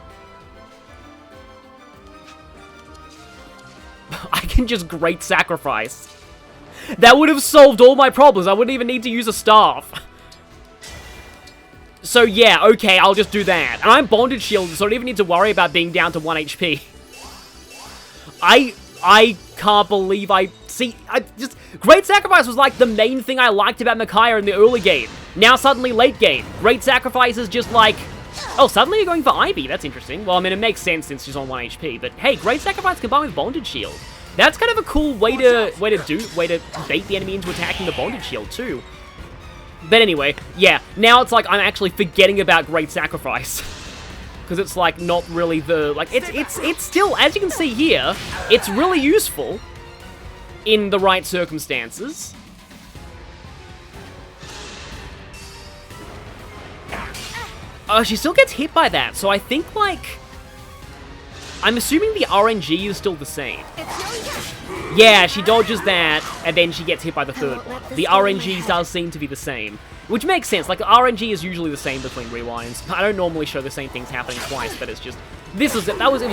I can just Great Sacrifice. That would have solved all my problems. I wouldn't even need to use a staff. So yeah, okay, I'll just do that. And I'm Bondage Shield, so I don't even need to worry about being down to 1 HP. I can't believe Great Sacrifice was like the main thing I liked about Micaiah in the early game. Now suddenly late game. Great Sacrifice is just like... Oh, suddenly you're going for Ivy. That's interesting. Well, I mean, it makes sense since she's on 1 HP. But hey, Great Sacrifice combined with Bondage Shield. That's kind of a cool way to bait the enemy into attacking the Bondage Shield too. But anyway, yeah, now it's like I'm actually forgetting about Great Sacrifice. Because it's like not really the, like, it's still, as you can see here, it's really useful in the right circumstances. She still gets hit by that, so I think, like, I'm assuming the RNG is still the same. Yeah, she dodges that, and then she gets hit by the third one. The RNG does seem to be the same, which makes sense. Like, the RNG is usually the same between rewinds. I don't normally show the same things happening twice, but it's just... it was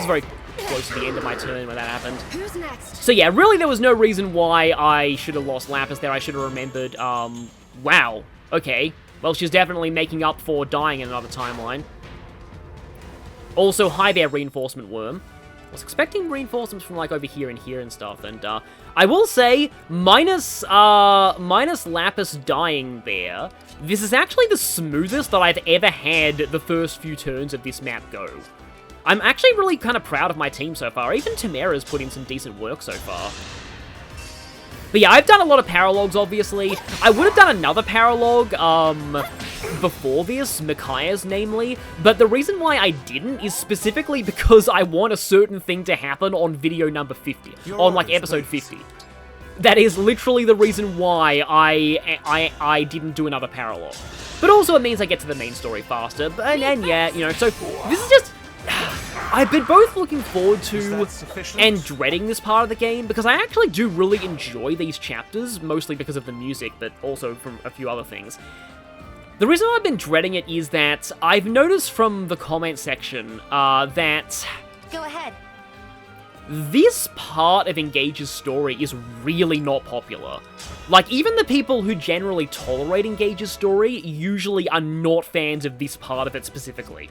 very close to the end of my turn when that happened. Who's next? So yeah, really there was no reason why I should have lost Lapis there. I should have remembered, wow, okay. Well, she's definitely making up for dying in another timeline. Also, hi there, Reinforcement Worm. I was expecting reinforcements from, like, over here and here and stuff, and, I will say, minus Lapis dying there, this is actually the smoothest that I've ever had the first few turns of this map go. I'm actually really kind of proud of my team so far. Even Tamara's put in some decent work so far. But yeah, I've done a lot of paralogs, obviously. I would have done another paralog, before this, Micaiah's namely, but the reason why I didn't is specifically because I want a certain thing to happen on video number 50, on, like, episode 50. That is literally the reason why I didn't do another paralog. But also it means I get to the main story faster, and yeah, you know, so this is just... I've been both looking forward to and dreading this part of the game, because I actually do really enjoy these chapters, mostly because of the music, but also from a few other things. The reason I've been dreading it is that I've noticed from the comment section that... Go ahead. This part of Engage's story is really not popular. Like, even the people who generally tolerate Engage's story usually are not fans of this part of it specifically.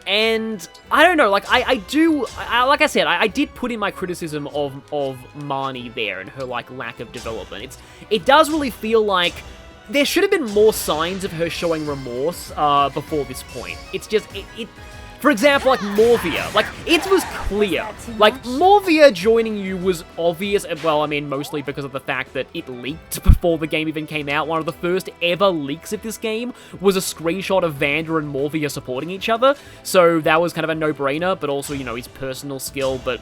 And, I don't know, like, like I said, I did put in my criticism of Marnie there and her, like, lack of development. It does really feel like there should have been more signs of her showing remorse before this point. It's just, for example, like, Morvia. Like, it was clear. Like, Morvia joining you was obvious. Well, I mean, mostly because of the fact that it leaked before the game even came out. One of the first ever leaks of this game was a screenshot of Vander and Morvia supporting each other. So that was kind of a no-brainer, but also, you know, his personal skill. But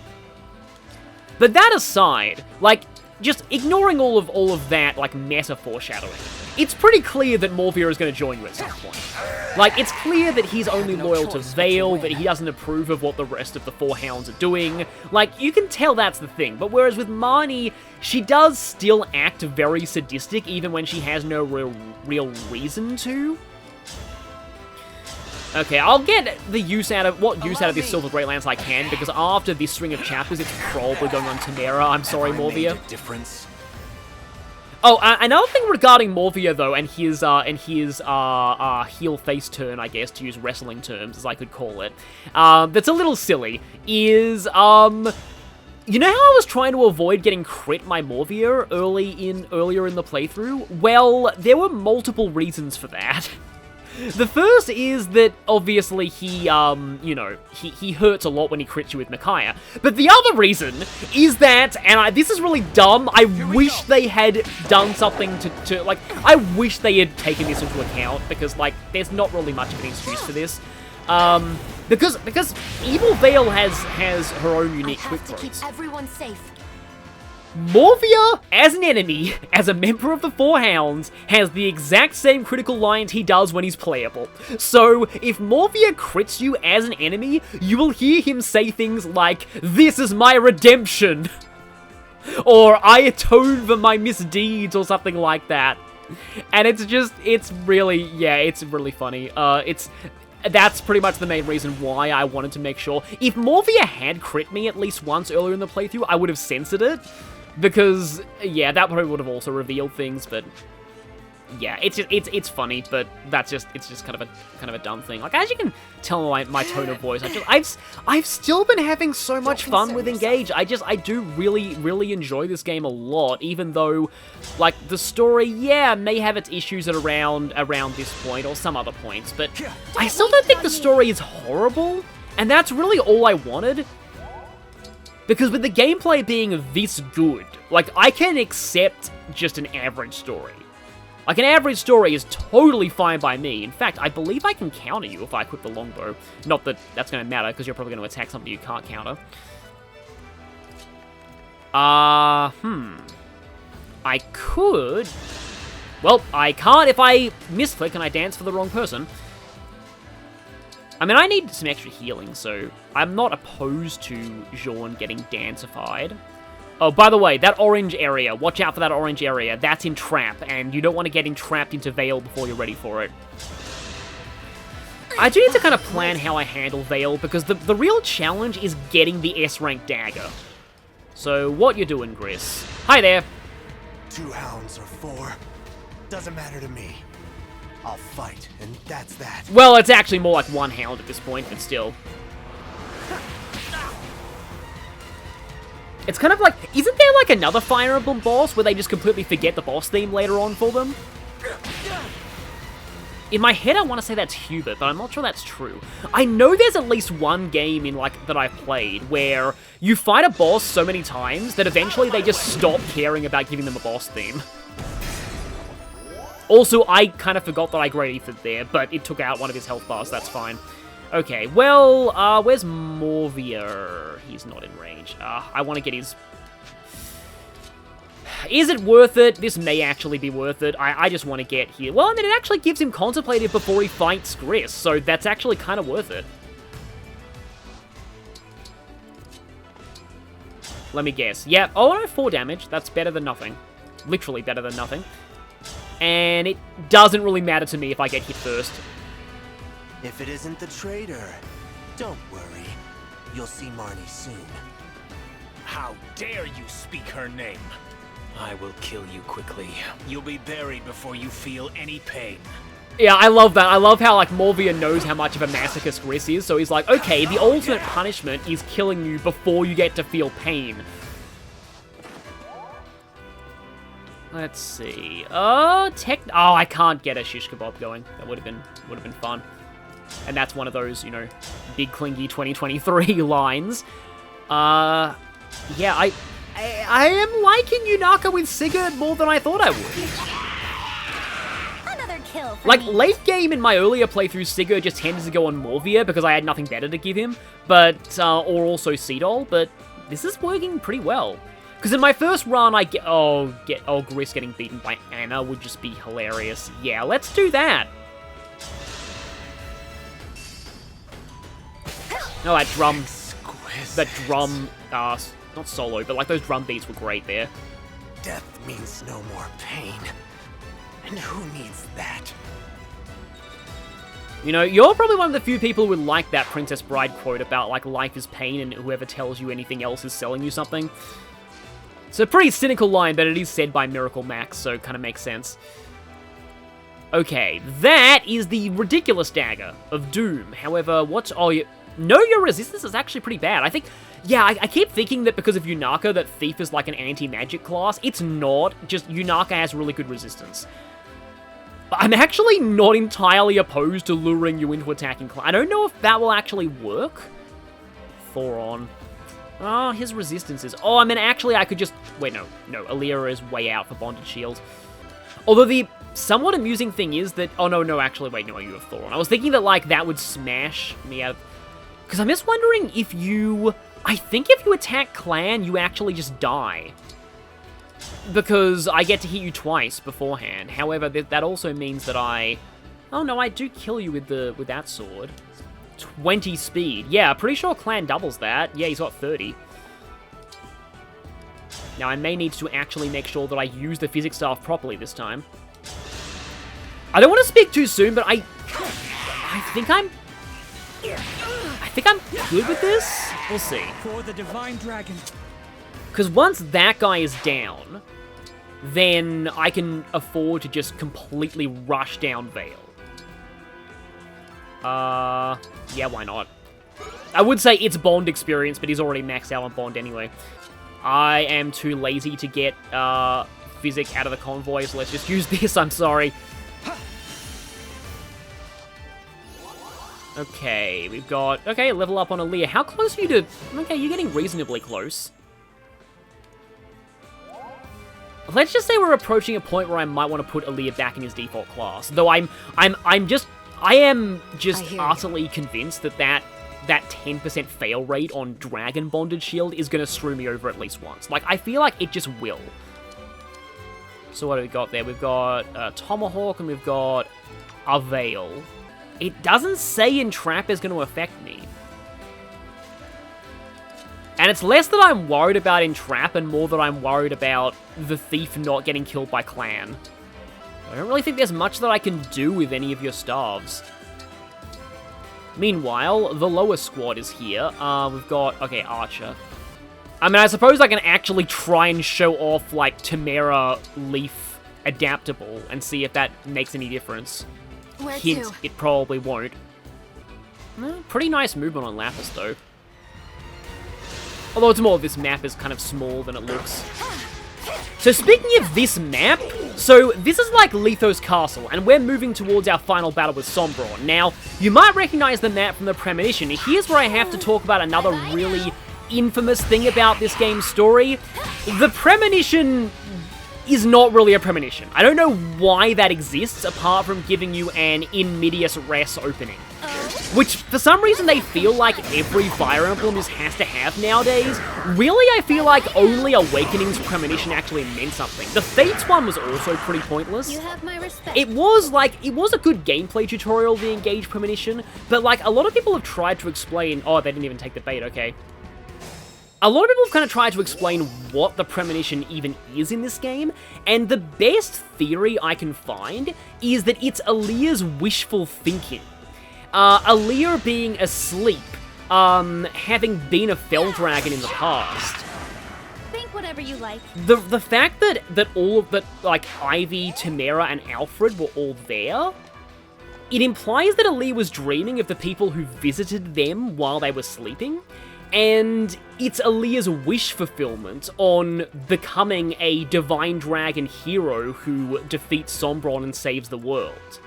that aside, like, just ignoring all of that, like, meta foreshadowing, it's pretty clear that Morvia is going to join you at some point. Like, it's clear that he's only loyal to Vale, that he doesn't approve of what the rest of the Four Hounds are doing. Like, you can tell that's the thing. But whereas with Marnie, she does still act very sadistic, even when she has no real reason to. Okay, I'll get the use out of this Silver Great Lance I can, because after this string of chapters, it's probably going on Tamara. I'm sorry, Morvia. Oh, another thing regarding Morvia, though, and his heel face turn, I guess, to use wrestling terms, as I could call it, that's a little silly, is, you know how I was trying to avoid getting crit my Morvia earlier in the playthrough? Well, there were multiple reasons for that. The first is that, obviously, he hurts a lot when he crits you with Micaiah. But the other reason is that, and this is really dumb, I wish they had done something to I wish they had taken this into account, because, like, there's not really much of an excuse for this. Because Eveyle has her own unique quick throws. Keep everyone safe. Morvia, as an enemy, as a member of the Four Hounds, has the exact same critical lines he does when he's playable. So, if Morvia crits you as an enemy, you will hear him say things like, "This is my redemption," or "I atone for my misdeeds," or something like that. And it's really funny. That's pretty much the main reason why I wanted to make sure. If Morvia had crit me at least once earlier in the playthrough, I would have censored it. Because, yeah, that probably would have also revealed things, but yeah, it's funny, but it's just kind of a dumb thing. Like, as you can tell by my tone of voice, I've still been having so much fun with Engage. I do really enjoy this game a lot, even though, like, the story, yeah, may have its issues at around this point or some other points, but I still don't think the story is horrible, and that's really all I wanted. Because with the gameplay being this good, like, I can accept just an average story. Like, an average story is totally fine by me. In fact, I believe I can counter you if I equip the longbow. Not that that's going to matter, because you're probably going to attack something you can't counter. I could... Well, I can't if I misclick and I dance for the wrong person. I mean, I need some extra healing, so I'm not opposed to Jean getting dancified. Oh, by the way, that orange area, watch out for that orange area. That's in trap, and you don't want to get entrapped into Veil before you're ready for it. I do need to kind of plan how I handle Veil, because the real challenge is getting the S-rank dagger. So, what you doing, Gris? Hi there. 2 hounds or 4, doesn't matter to me. I'll fight, and that's that. Well, it's actually more like 1 hound at this point, but still. It's kind of like, isn't there like another Fire Emblem boss where they just completely forget the boss theme later on for them? In my head, I want to say that's Hubert, but I'm not sure that's true. I know there's at least one game in like that I've played where you fight a boss so many times that eventually they just stop caring about giving them a boss theme. Also, I kind of forgot that I Great Ethan there, but it took out one of his health bars, that's fine. Okay, well, where's Morvia? He's not in range. I want to get his... Is it worth it? This may actually be worth it. I just want to get here. Well, I mean, it actually gives him Contemplative before he fights Gris, so that's actually kind of worth it. Let me guess. Yeah, oh no, 4 damage. That's better than nothing. Literally better than nothing. And it doesn't really matter to me if I get hit first. If it isn't the traitor, don't worry. You'll see Marnie soon. How dare you speak her name? I will kill you quickly. You'll be buried before you feel any pain. Yeah, I love that. I love how, like, Morvia knows how much of a masochist Gris is, so he's like, okay, the ultimate punishment is killing you before you get to feel pain. Let's see. Oh, I can't get a shish kebab going. That would have been fun. And that's one of those, you know, big clingy 2023 lines. Yeah, I am liking Yunaka with Sigurd more than I thought I would. Another kill for like, me. late game in my earlier playthrough, Sigurd just tended to go on Morvia because I had nothing better to give him, but, or also Seedol, but this is working pretty well. Because in my first run, Gris getting beaten by Anna would just be hilarious. Yeah, let's do that. No, that drum, not solo, but like those drum beats were great there. Death means no more pain. And who needs that? You know, you're probably one of the few people who would like that Princess Bride quote about, like, life is pain and whoever tells you anything else is selling you something. It's a pretty cynical line, but it is said by Miracle Max, so it kind of makes sense. Okay, that is the ridiculous dagger of Doom. However, know your resistance is actually pretty bad. I think, yeah, I keep thinking that because of Yunaka that Thief is like an anti-magic class. It's not, just Yunaka has really good resistance. But I'm actually not entirely opposed to luring you into attacking Clan. I don't know if that will actually work. Thoron. Oh, his resistance is... Oh, I mean, actually, I could just... Wait, no. No, Alear is way out for Bonded Shield. Although the somewhat amusing thing is that... Oh, no, actually, wait, no, you have Thoron. I was thinking that, like, that would smash me out of... Because I'm just wondering if you... I think if you attack Clan, you actually just die. Because I get to hit you twice beforehand. However, that also means that I... Oh, no, I do kill you with that sword. 20 speed. Yeah, pretty sure Clan doubles that. Yeah, he's got 30. Now, I may need to actually make sure that I use the physics staff properly this time. I don't want to speak too soon, but I think I'm good with this. We'll see. For the Divine Dragon. Because once that guy is down, then I can afford to just completely rush down Veil. Yeah, why not? I would say it's Bond experience, but he's already maxed out on Bond anyway. I am too lazy to get, Physic out of the convoy, so let's just use this, I'm sorry. Okay, we've got... Okay, level up on Alear. How close are you to... Okay, you're getting reasonably close. Let's just say we're approaching a point where I might want to put Alear back in his default class. Though I am just utterly convinced that 10% fail rate on Dragon Bonded Shield is going to screw me over at least once. Like, I feel like it just will. So what have we got there? We've got Tomahawk and we've got Eveyle. It doesn't say Entrap is going to affect me. And it's less that I'm worried about Entrap and more that I'm worried about the Thief not getting killed by Clan. I don't really think there's much that I can do with any of your staves. Meanwhile, the lower squad is here. We've got, okay, Archer. I mean, I suppose I can actually try and show off, like, Temera Leaf Adaptable and see if that makes any difference. Where Hint, to? it probably won't. Pretty nice movement on Lapis, though. Although it's more this map is kind of small than it looks. So speaking of this map, so this is like Lithos Castle, and we're moving towards our final battle with Sombron. Now, you might recognize the map from the Premonition. Here's where I have to talk about another really infamous thing about this game's story. The Premonition is not really a premonition. I don't know why that exists, apart from giving you an in medias res opening. Which, for some reason, they feel like every Fire Emblem has to have nowadays. Really, I feel like only Awakening's premonition actually meant something. The Fates one was also pretty pointless. You have my respect. It was a good gameplay tutorial, the Engage premonition, but like, a lot of people have tried to explain... Oh, they didn't even take the bait, okay. A lot of people have kind of tried to explain what the premonition even is in this game, and the best theory I can find is that it's Alear's wishful thinking. Alear being asleep, having been a Fell Dragon in the past. Think whatever you like. The fact that like Ivy, Temera, and Alfred were all there, it implies that Alear was dreaming of the people who visited them while they were sleeping. And it's Alear's wish fulfillment on becoming a Divine Dragon hero who defeats Sombron and saves the world.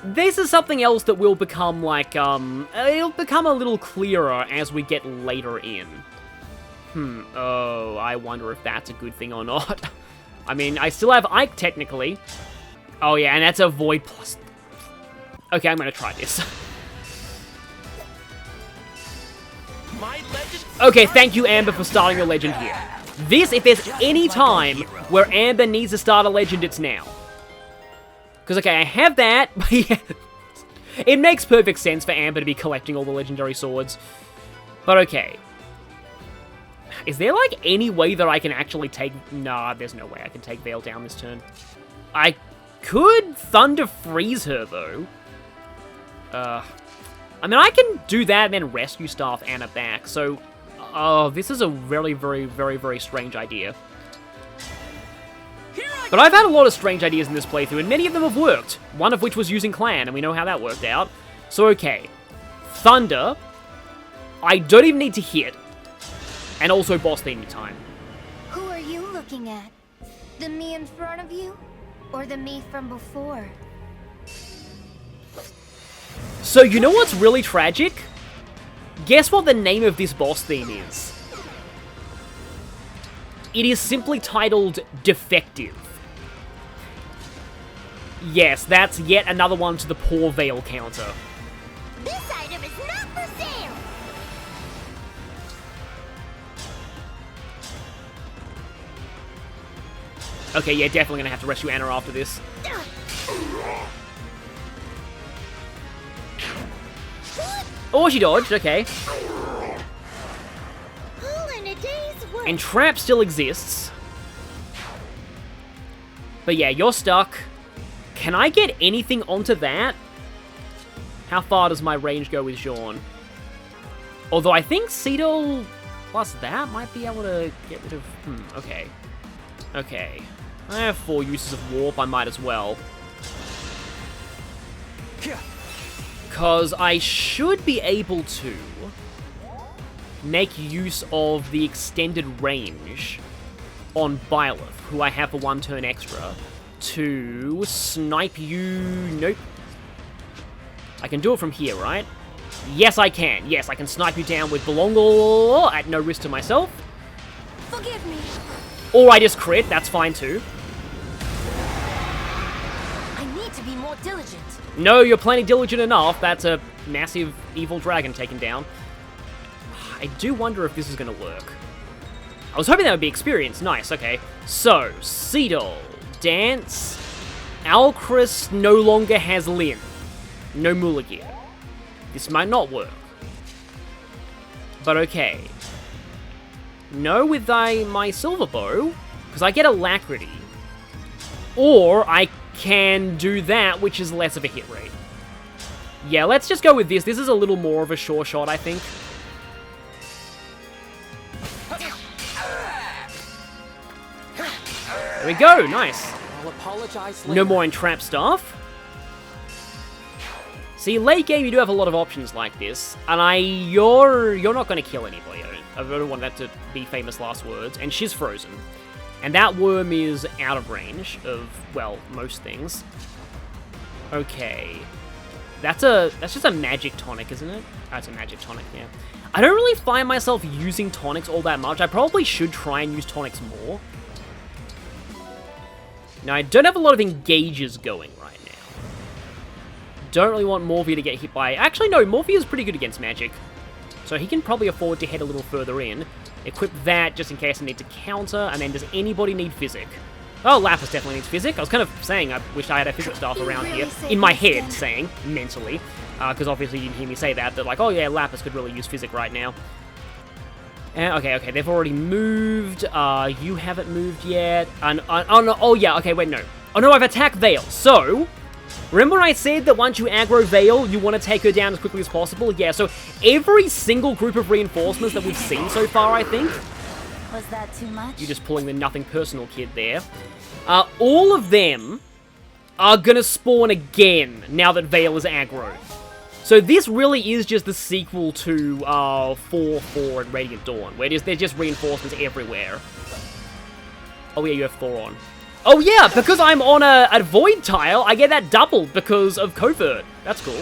This is something else that will become, like, it'll become a little clearer as we get later in. Oh, I wonder if that's a good thing or not. I mean, I still have Ike, technically. Oh yeah, and that's a Void plus... Okay, I'm gonna try this. Okay, thank you, Amber, for starting a legend here. This, if there's any time where Amber needs to start a legend, it's now. Because, okay, I have that, but yeah, it makes perfect sense for Amber to be collecting all the legendary swords. But okay. Is there, like, any way that I can actually take... Nah, there's no way I can take Veil down this turn. I could Thunder Freeze her, though. I mean, I can do that and then Rescue Staff Anna back, so... this is a very, very, very, very strange idea. But I've had a lot of strange ideas in this playthrough, and many of them have worked. One of which was using Clan, and we know how that worked out. So, okay. Thunder. I don't even need to hit. And also boss theme time. Who are you looking at? The me in front of you? Or the me from before? So you know what's really tragic? Guess what the name of this boss theme is? It is simply titled Defective. Yes, that's yet another one to the poor Veil counter. This item is not for sale! Okay, yeah, definitely gonna have to rescue Anna after this. Oh, she dodged, okay. All in a day's work. And Trap still exists. But yeah, you're stuck. Can I get anything onto that? How far does my range go with Jean? Although I think Cedal plus that might be able to get rid of... okay. Okay. I have 4 uses of Warp, I might as well. Because I should be able to make use of the extended range on Byleth, who I have for 1 turn extra, to snipe you... Nope. I can do it from here, right? Yes, I can. Yes, I can snipe you down with Belongal at no risk to myself. Forgive me. Or I just crit, that's fine too. I need to be more diligent. No, you're plenty diligent enough. That's a massive evil dragon taken down. I do wonder if this is going to work. I was hoping that would be experience. Nice, okay. So, Cedal, Dance, Alcris no longer has Lyn. No Mulligan. This might not work. But okay. No with my Silver Bow, because I get Alacrity. Or I can do that, which is less of a hit rate. Yeah, let's just go with this. This is a little more of a sure shot, I think. There we go, nice. I'll apologize later. No more entrap stuff. See, late game you do have a lot of options like this, and you're not going to kill anybody. I don't want that to be famous last words. And she's frozen. And that worm is out of range of, well, most things. Okay. That's just a magic tonic, isn't it? Oh, it's a magic tonic, yeah. I don't really find myself using tonics all that much. I probably should try and use tonics more. Now, I don't have a lot of engages going right now. Don't really want Morphe to get hit by... Actually, no, Morphe is pretty good against magic. So he can probably afford to head a little further in. Equip that just in case I need to counter. And then does anybody need Physic? Oh, Lapis definitely needs Physic. I was kind of saying I wish I had a Physic staff around here. In my head, saying, mentally. Because obviously you didn't hear me say that. That like, oh yeah, Lapis could really use Physic right now. Okay, they've already moved. You haven't moved yet. Oh, no, oh yeah, okay, wait, no. Oh no, I've attacked Veil. So, remember when I said that once you aggro Veil, you want to take her down as quickly as possible? Yeah, so every single group of reinforcements that we've seen so far, I think. Was that too much? You're just pulling the nothing personal kid there. All of them are gonna spawn again now that Veil is aggro. So this really is just the sequel to 4-4 and Radiant Dawn, where there's just reinforcements everywhere. Oh yeah, you have Thoron. Oh yeah, because I'm on a Void tile, I get that doubled because of Covert. That's cool.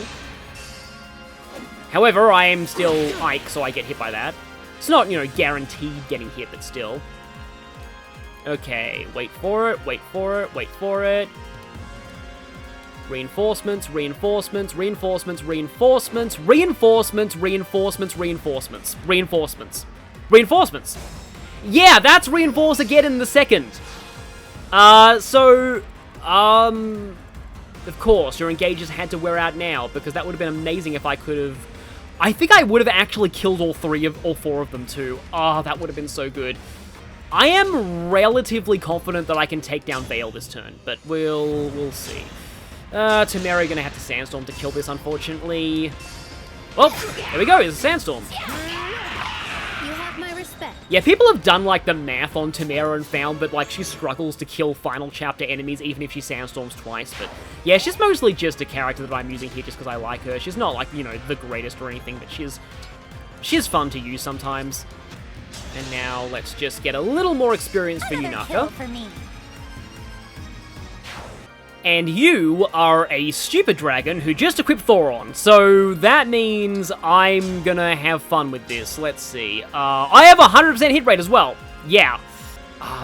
However, I am still Ike, so I get hit by that. It's not, you know, guaranteed getting hit, but still. Okay, wait for it, wait for it, wait for it. Reinforcements, reinforcements, reinforcements, reinforcements, reinforcements, reinforcements, reinforcements, reinforcements, reinforcements. Yeah, that's reinforce again in the second. Of course, your engages had to wear out now, because that would have been amazing if I could have... I think I would have actually killed all 4 of them too. Oh, that would have been so good. I am relatively confident that I can take down Veil this turn, but we'll see. Temeri gonna have to Sandstorm to kill this, unfortunately. Well, there we go, it's a Sandstorm. You have my respect. Yeah, people have done, like, the math on Temera and found that, like, she struggles to kill Final Chapter enemies even if she Sandstorms twice, but yeah, she's mostly just a character that I'm using here just because I like her. She's not, like, you know, the greatest or anything, but she's fun to use sometimes. And now, let's just get a little more experience for you, Naka. For me. And you are a stupid dragon who just equipped Thoron. So that means I'm gonna have fun with this. Let's see. I have a 100% hit rate as well. Yeah.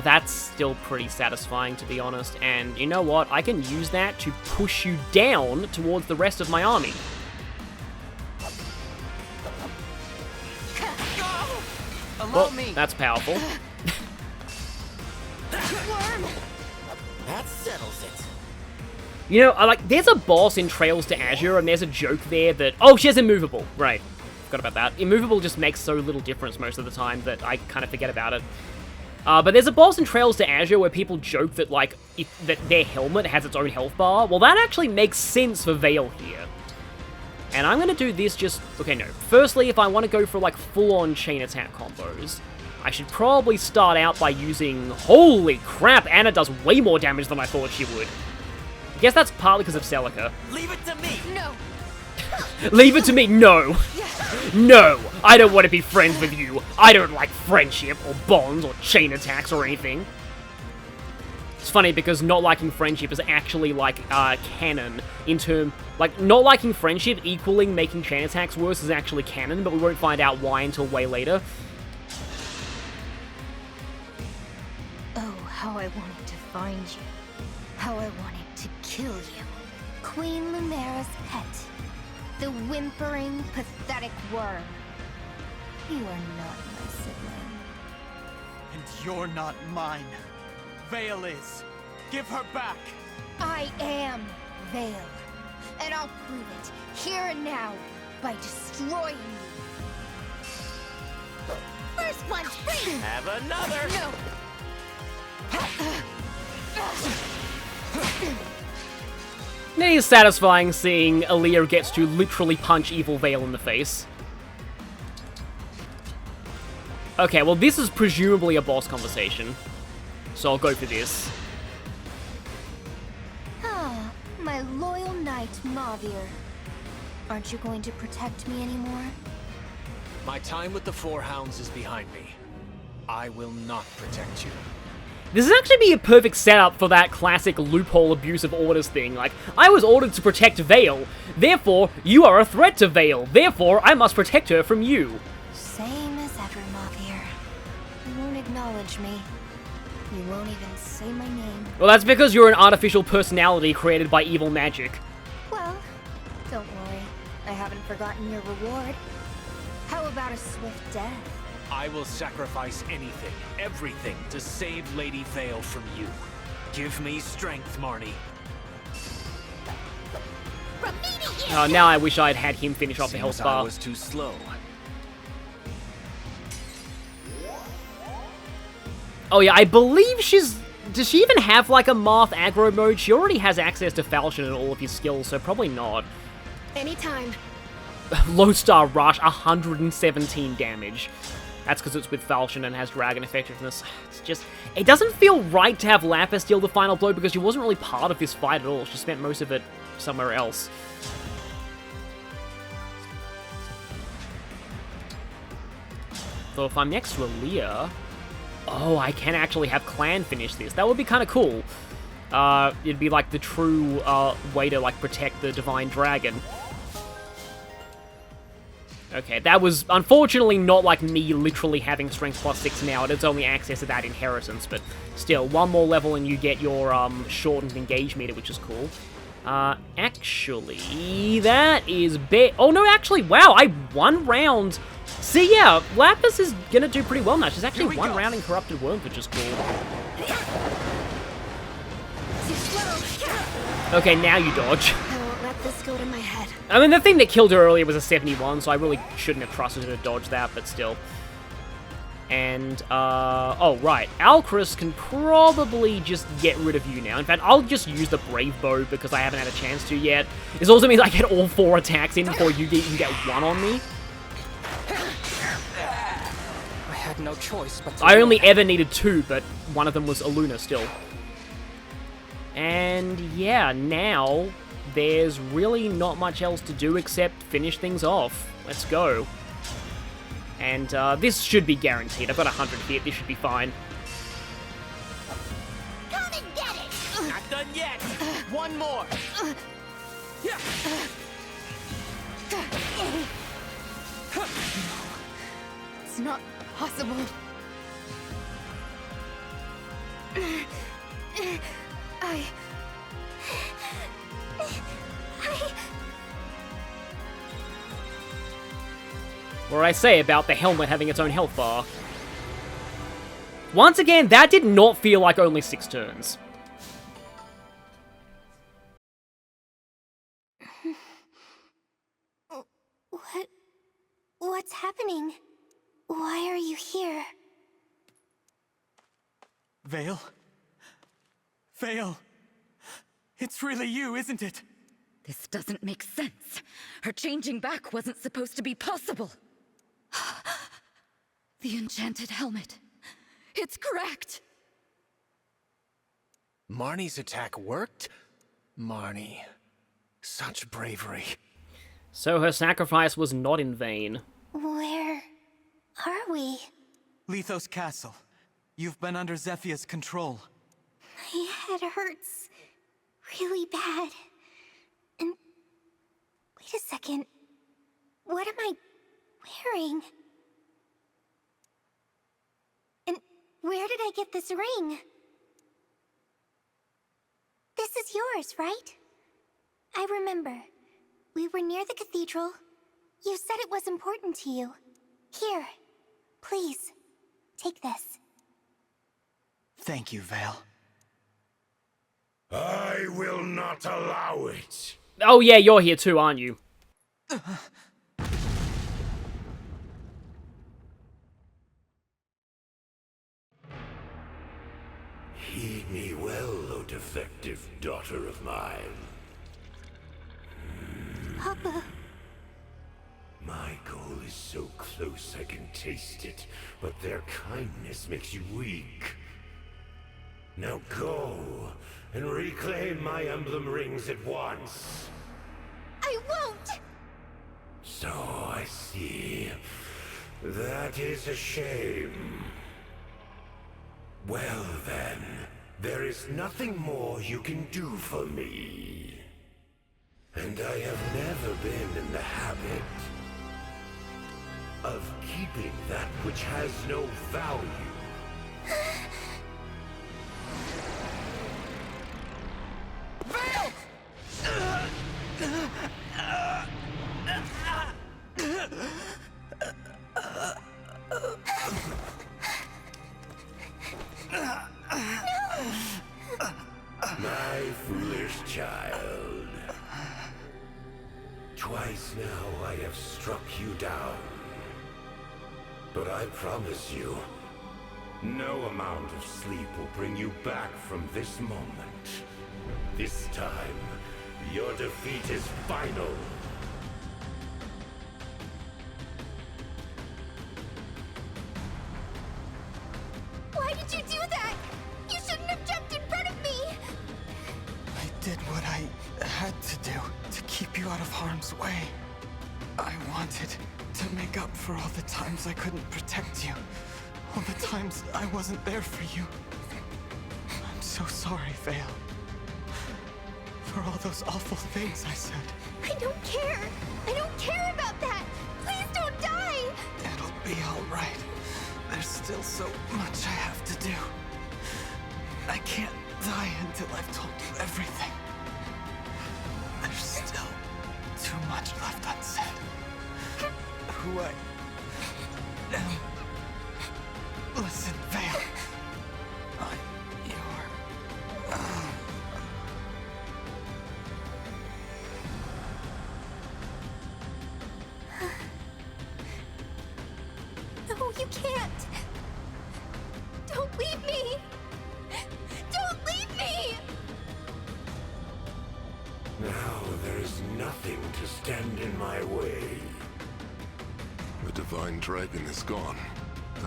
That's still pretty satisfying, to be honest. And you know what? I can use that to push you down towards the rest of my army. Well, that's powerful. That settles it. You know, there's a boss in Trails to Azure, and there's a joke there that... Oh, she has Immovable. Right. Forgot about that. Immovable just makes so little difference most of the time that I kind of forget about it. But there's a boss in Trails to Azure where people joke that, that their helmet has its own health bar. Well, that actually makes sense for Veil here. And I'm going to do this just... Okay, no. Firstly, if I want to go for, full-on chain attack combos, I should probably start out by using... Holy crap, Anna does way more damage than I thought she would. I guess that's partly because of Celica. Leave it to me! No! Leave it to me! No! No! I don't want to be friends with you! I don't like friendship, or bonds, or chain attacks, or anything. It's funny because not liking friendship is actually, canon in term... not liking friendship equaling making chain attacks worse is actually canon, but we won't find out why until way later. Oh, how I wanted to find you. How I wanted to kill you. Queen Lumera's pet. The whimpering, pathetic worm. You are not my sibling. And you're not mine. Veil is. Give her back. I am Veil. And I'll prove it, here and now, by destroying you. First one's free! Have another! No! It is satisfying seeing Aaliyah gets to literally punch Evil Veil in the face. Okay, well this is presumably a boss conversation, so I'll go for this. Ah, my loyal knight, Mavir. Aren't you going to protect me anymore? My time with the Four Hounds is behind me. I will not protect you. This is actually be a perfect setup for that classic loophole abuse of orders thing, I was ordered to protect Veil, therefore you are a threat to Veil, therefore I must protect her from you. Same as ever, Mavir. You won't acknowledge me. You won't even say my name. Well, that's because you're an artificial personality created by evil magic. Well, don't worry. I haven't forgotten your reward. How about a swift death? I will sacrifice anything, everything, to save Lady Veil from you. Give me strength, Marnie. From me to you! Oh, now I wish I'd had him finish off the health bar. I was too slow. Oh yeah, I believe she's... Does she even have, a Marth aggro mode? She already has access to Falchion and all of his skills, so probably not. Anytime. Lodestar Rush, 117 damage. That's because it's with Falchion and has dragon effectiveness. It's just... It doesn't feel right to have Lapis deal the final blow because she wasn't really part of this fight at all. She spent most of it somewhere else. So if I'm next to Aaliyah... Oh, I can actually have Clan finish this. That would be kind of cool. It'd be the true way to protect the Divine Dragon. Okay, that was unfortunately not me literally having Strength +6 now. It has only access to that inheritance, but still, one more level and you get your shortened engage meter, which is cool. Actually, that is oh no, actually, wow, I one round. See, yeah, Lapis is gonna do pretty well now. She's actually one round in Corrupted Worms, which is cool. Okay, now you dodge. I won't let this go to my head. I mean, the thing that killed her earlier was a 71, so I really shouldn't have trusted her to dodge that, but still. And, oh, right. Alcrus can probably just get rid of you now. In fact, I'll just use the Brave Bow because I haven't had a chance to yet. This also means I get all 4 attacks in before you get 1 on me. I had no choice but to I only ever needed 2, but one of them was Aluna still. And, yeah, now there's really not much else to do except finish things off. Let's go. And this should be guaranteed. I've got 100 hit. This should be fine. Come and get it! Not done yet. one more! Yeah. It's not possible. What did I say about the helmet having its own health bar? Once again, that did not feel like only 6 turns. What's happening? Why are you here? Veil? Veil! It's really you, isn't it? This doesn't make sense. Her changing back wasn't supposed to be possible. The enchanted helmet. It's correct! Marnie's attack worked? Marnie. Such bravery. So her sacrifice was not in vain. Where are we? Lithos Castle. You've been under Zephia's control. My head hurts really bad. And wait a second. What am I wearing? And where did I get this ring? This is yours, right? I remember. We were near the cathedral. You said it was important to you. Here, please, take this. Thank you, Veil. I will not allow it. Oh yeah, you're here too, aren't you? Heed me well, O defective daughter of mine. Papa. My goal is so close I can taste it, but their kindness makes you weak. Now go, and reclaim my emblem rings at once. I won't! So I see. That is a shame. Well then, there is nothing more you can do for me. And I have never been in the habit of keeping that which has no value. My foolish child. Twice now I have struck you down. But I promise you, no amount of sleep will bring you back from this moment. This time, your defeat is final. Why did you do that? You shouldn't have jumped in front of me! I did what I had to do to keep you out of harm's way. I wanted to make up for all the times I couldn't protect you. All the times I wasn't there for you. I'm so sorry, Veil. For all those awful things I said. I don't care! I don't care about that! Please don't die! It'll be alright. There's still so much I have to do. I can't die until I've told you everything. There's still too much left unsaid. Who I am. Listen, Veil. I'm your... No, you can't! Don't leave me! Don't leave me! Now there is nothing to stand in my way. The divine dragon is gone.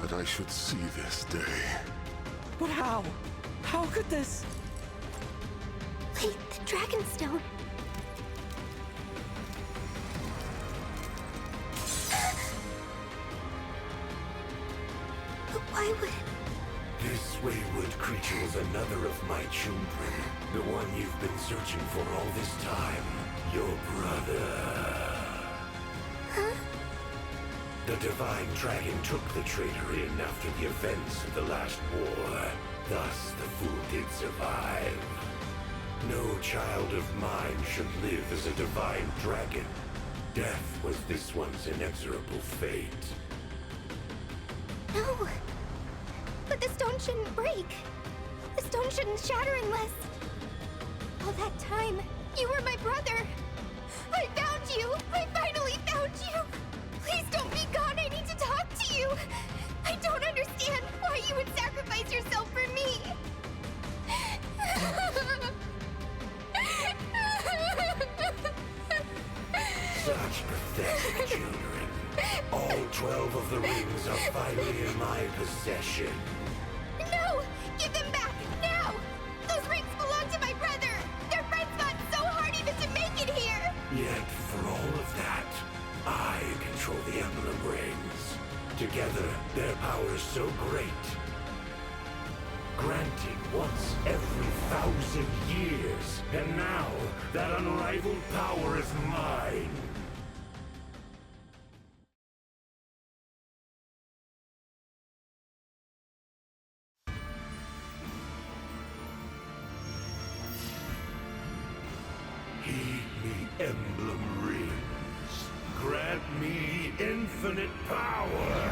That I should see this day. But how? How could this... Wait, the Dragonstone. But why would... This wayward creature was another of my children. The one you've been searching for all this time. Your brother. Huh? The Divine Dragon took the traitor in after the events of the last war. Thus, the fool did survive. No child of mine should live as a Divine Dragon. Death was this one's inexorable fate. No! But the stone shouldn't break. The stone shouldn't shatter unless... All that time, you were my brother. I found you! I finally found you! Please don't be gone, I need to talk to you! I don't understand why you would sacrifice yourself for me! Such pathetic children. All 12 of the rings are finally in my possession. No! Give them back, now! Those rings belong to my brother! Their friends fought so hard even to make it here! Yet, for all of that, I control the Emblem rings. Together, their power is so great. Granted once every 1,000 years, and now that unrivaled power is mine. Heed me, Emblem rings. Grant me infinite power.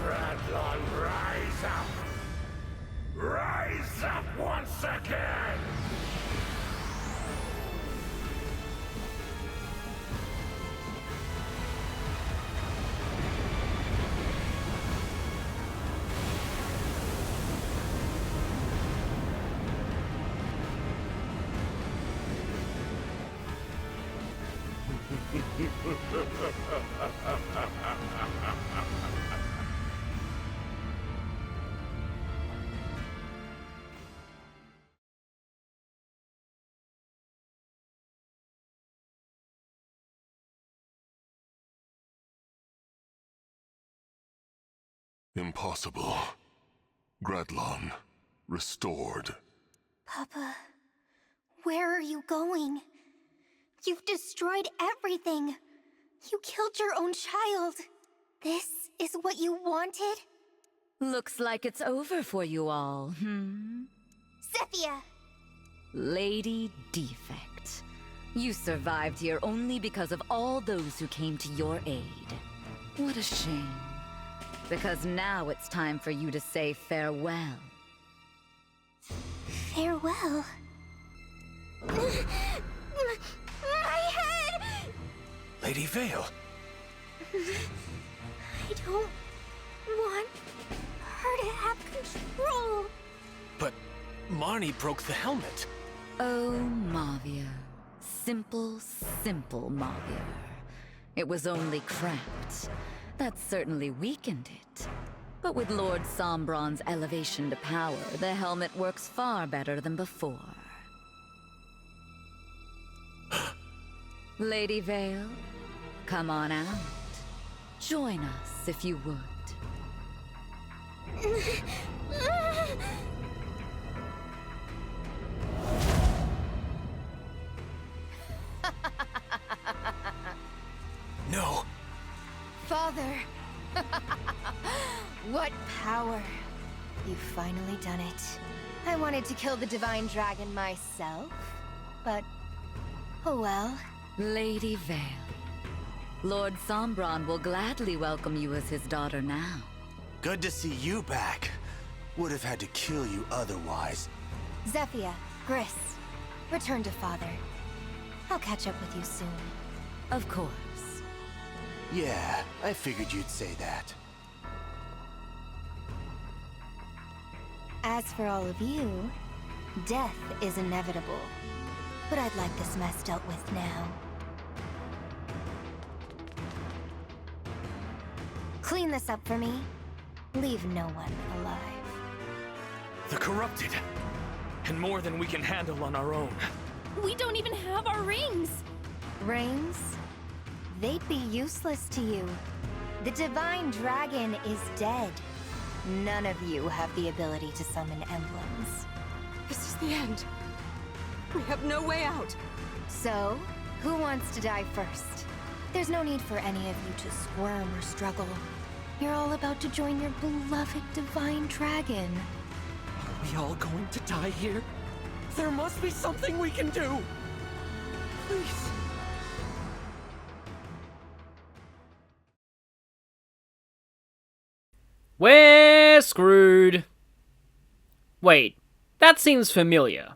Gradlon, rise up! Rise up once again! Impossible. Gradlon, restored. Papa, where are you going? You've destroyed everything. You killed your own child. This is what you wanted? Looks like it's over for you all, Zephyr! Lady Defect. You survived here only because of all those who came to your aid. What a shame. Because now it's time for you to say farewell. Farewell? My head! Lady Eveyle! I don't want her to have control. But Marnie broke the helmet. Oh, Mavier. Simple, simple Mavier. It was only cracked. That certainly weakened it. But with Lord Sombron's elevation to power, the helmet works far better than before. Lady Eveyle, come on out. Join us if you would. No. Father! What power! You've finally done it. I wanted to kill the Divine Dragon myself, but... oh well. Lady Eveyle, Lord Sombron will gladly welcome you as his daughter now. Good to see you back. Would have had to kill you otherwise. Zephyr, Gris, return to Father. I'll catch up with you soon. Of course. Yeah, I figured you'd say that. As for all of you, death is inevitable. But I'd like this mess dealt with now. Clean this up for me. Leave no one alive. The corrupted. And more than we can handle on our own. We don't even have our rings! Rings? They'd be useless to you. The Divine Dragon is dead. None of you have the ability to summon emblems. This is the end. We have no way out. So, who wants to die first? There's no need for any of you to squirm or struggle. You're all about to join your beloved Divine Dragon. Are we all going to die here? There must be something we can do! Please. We're screwed. Wait, that seems familiar.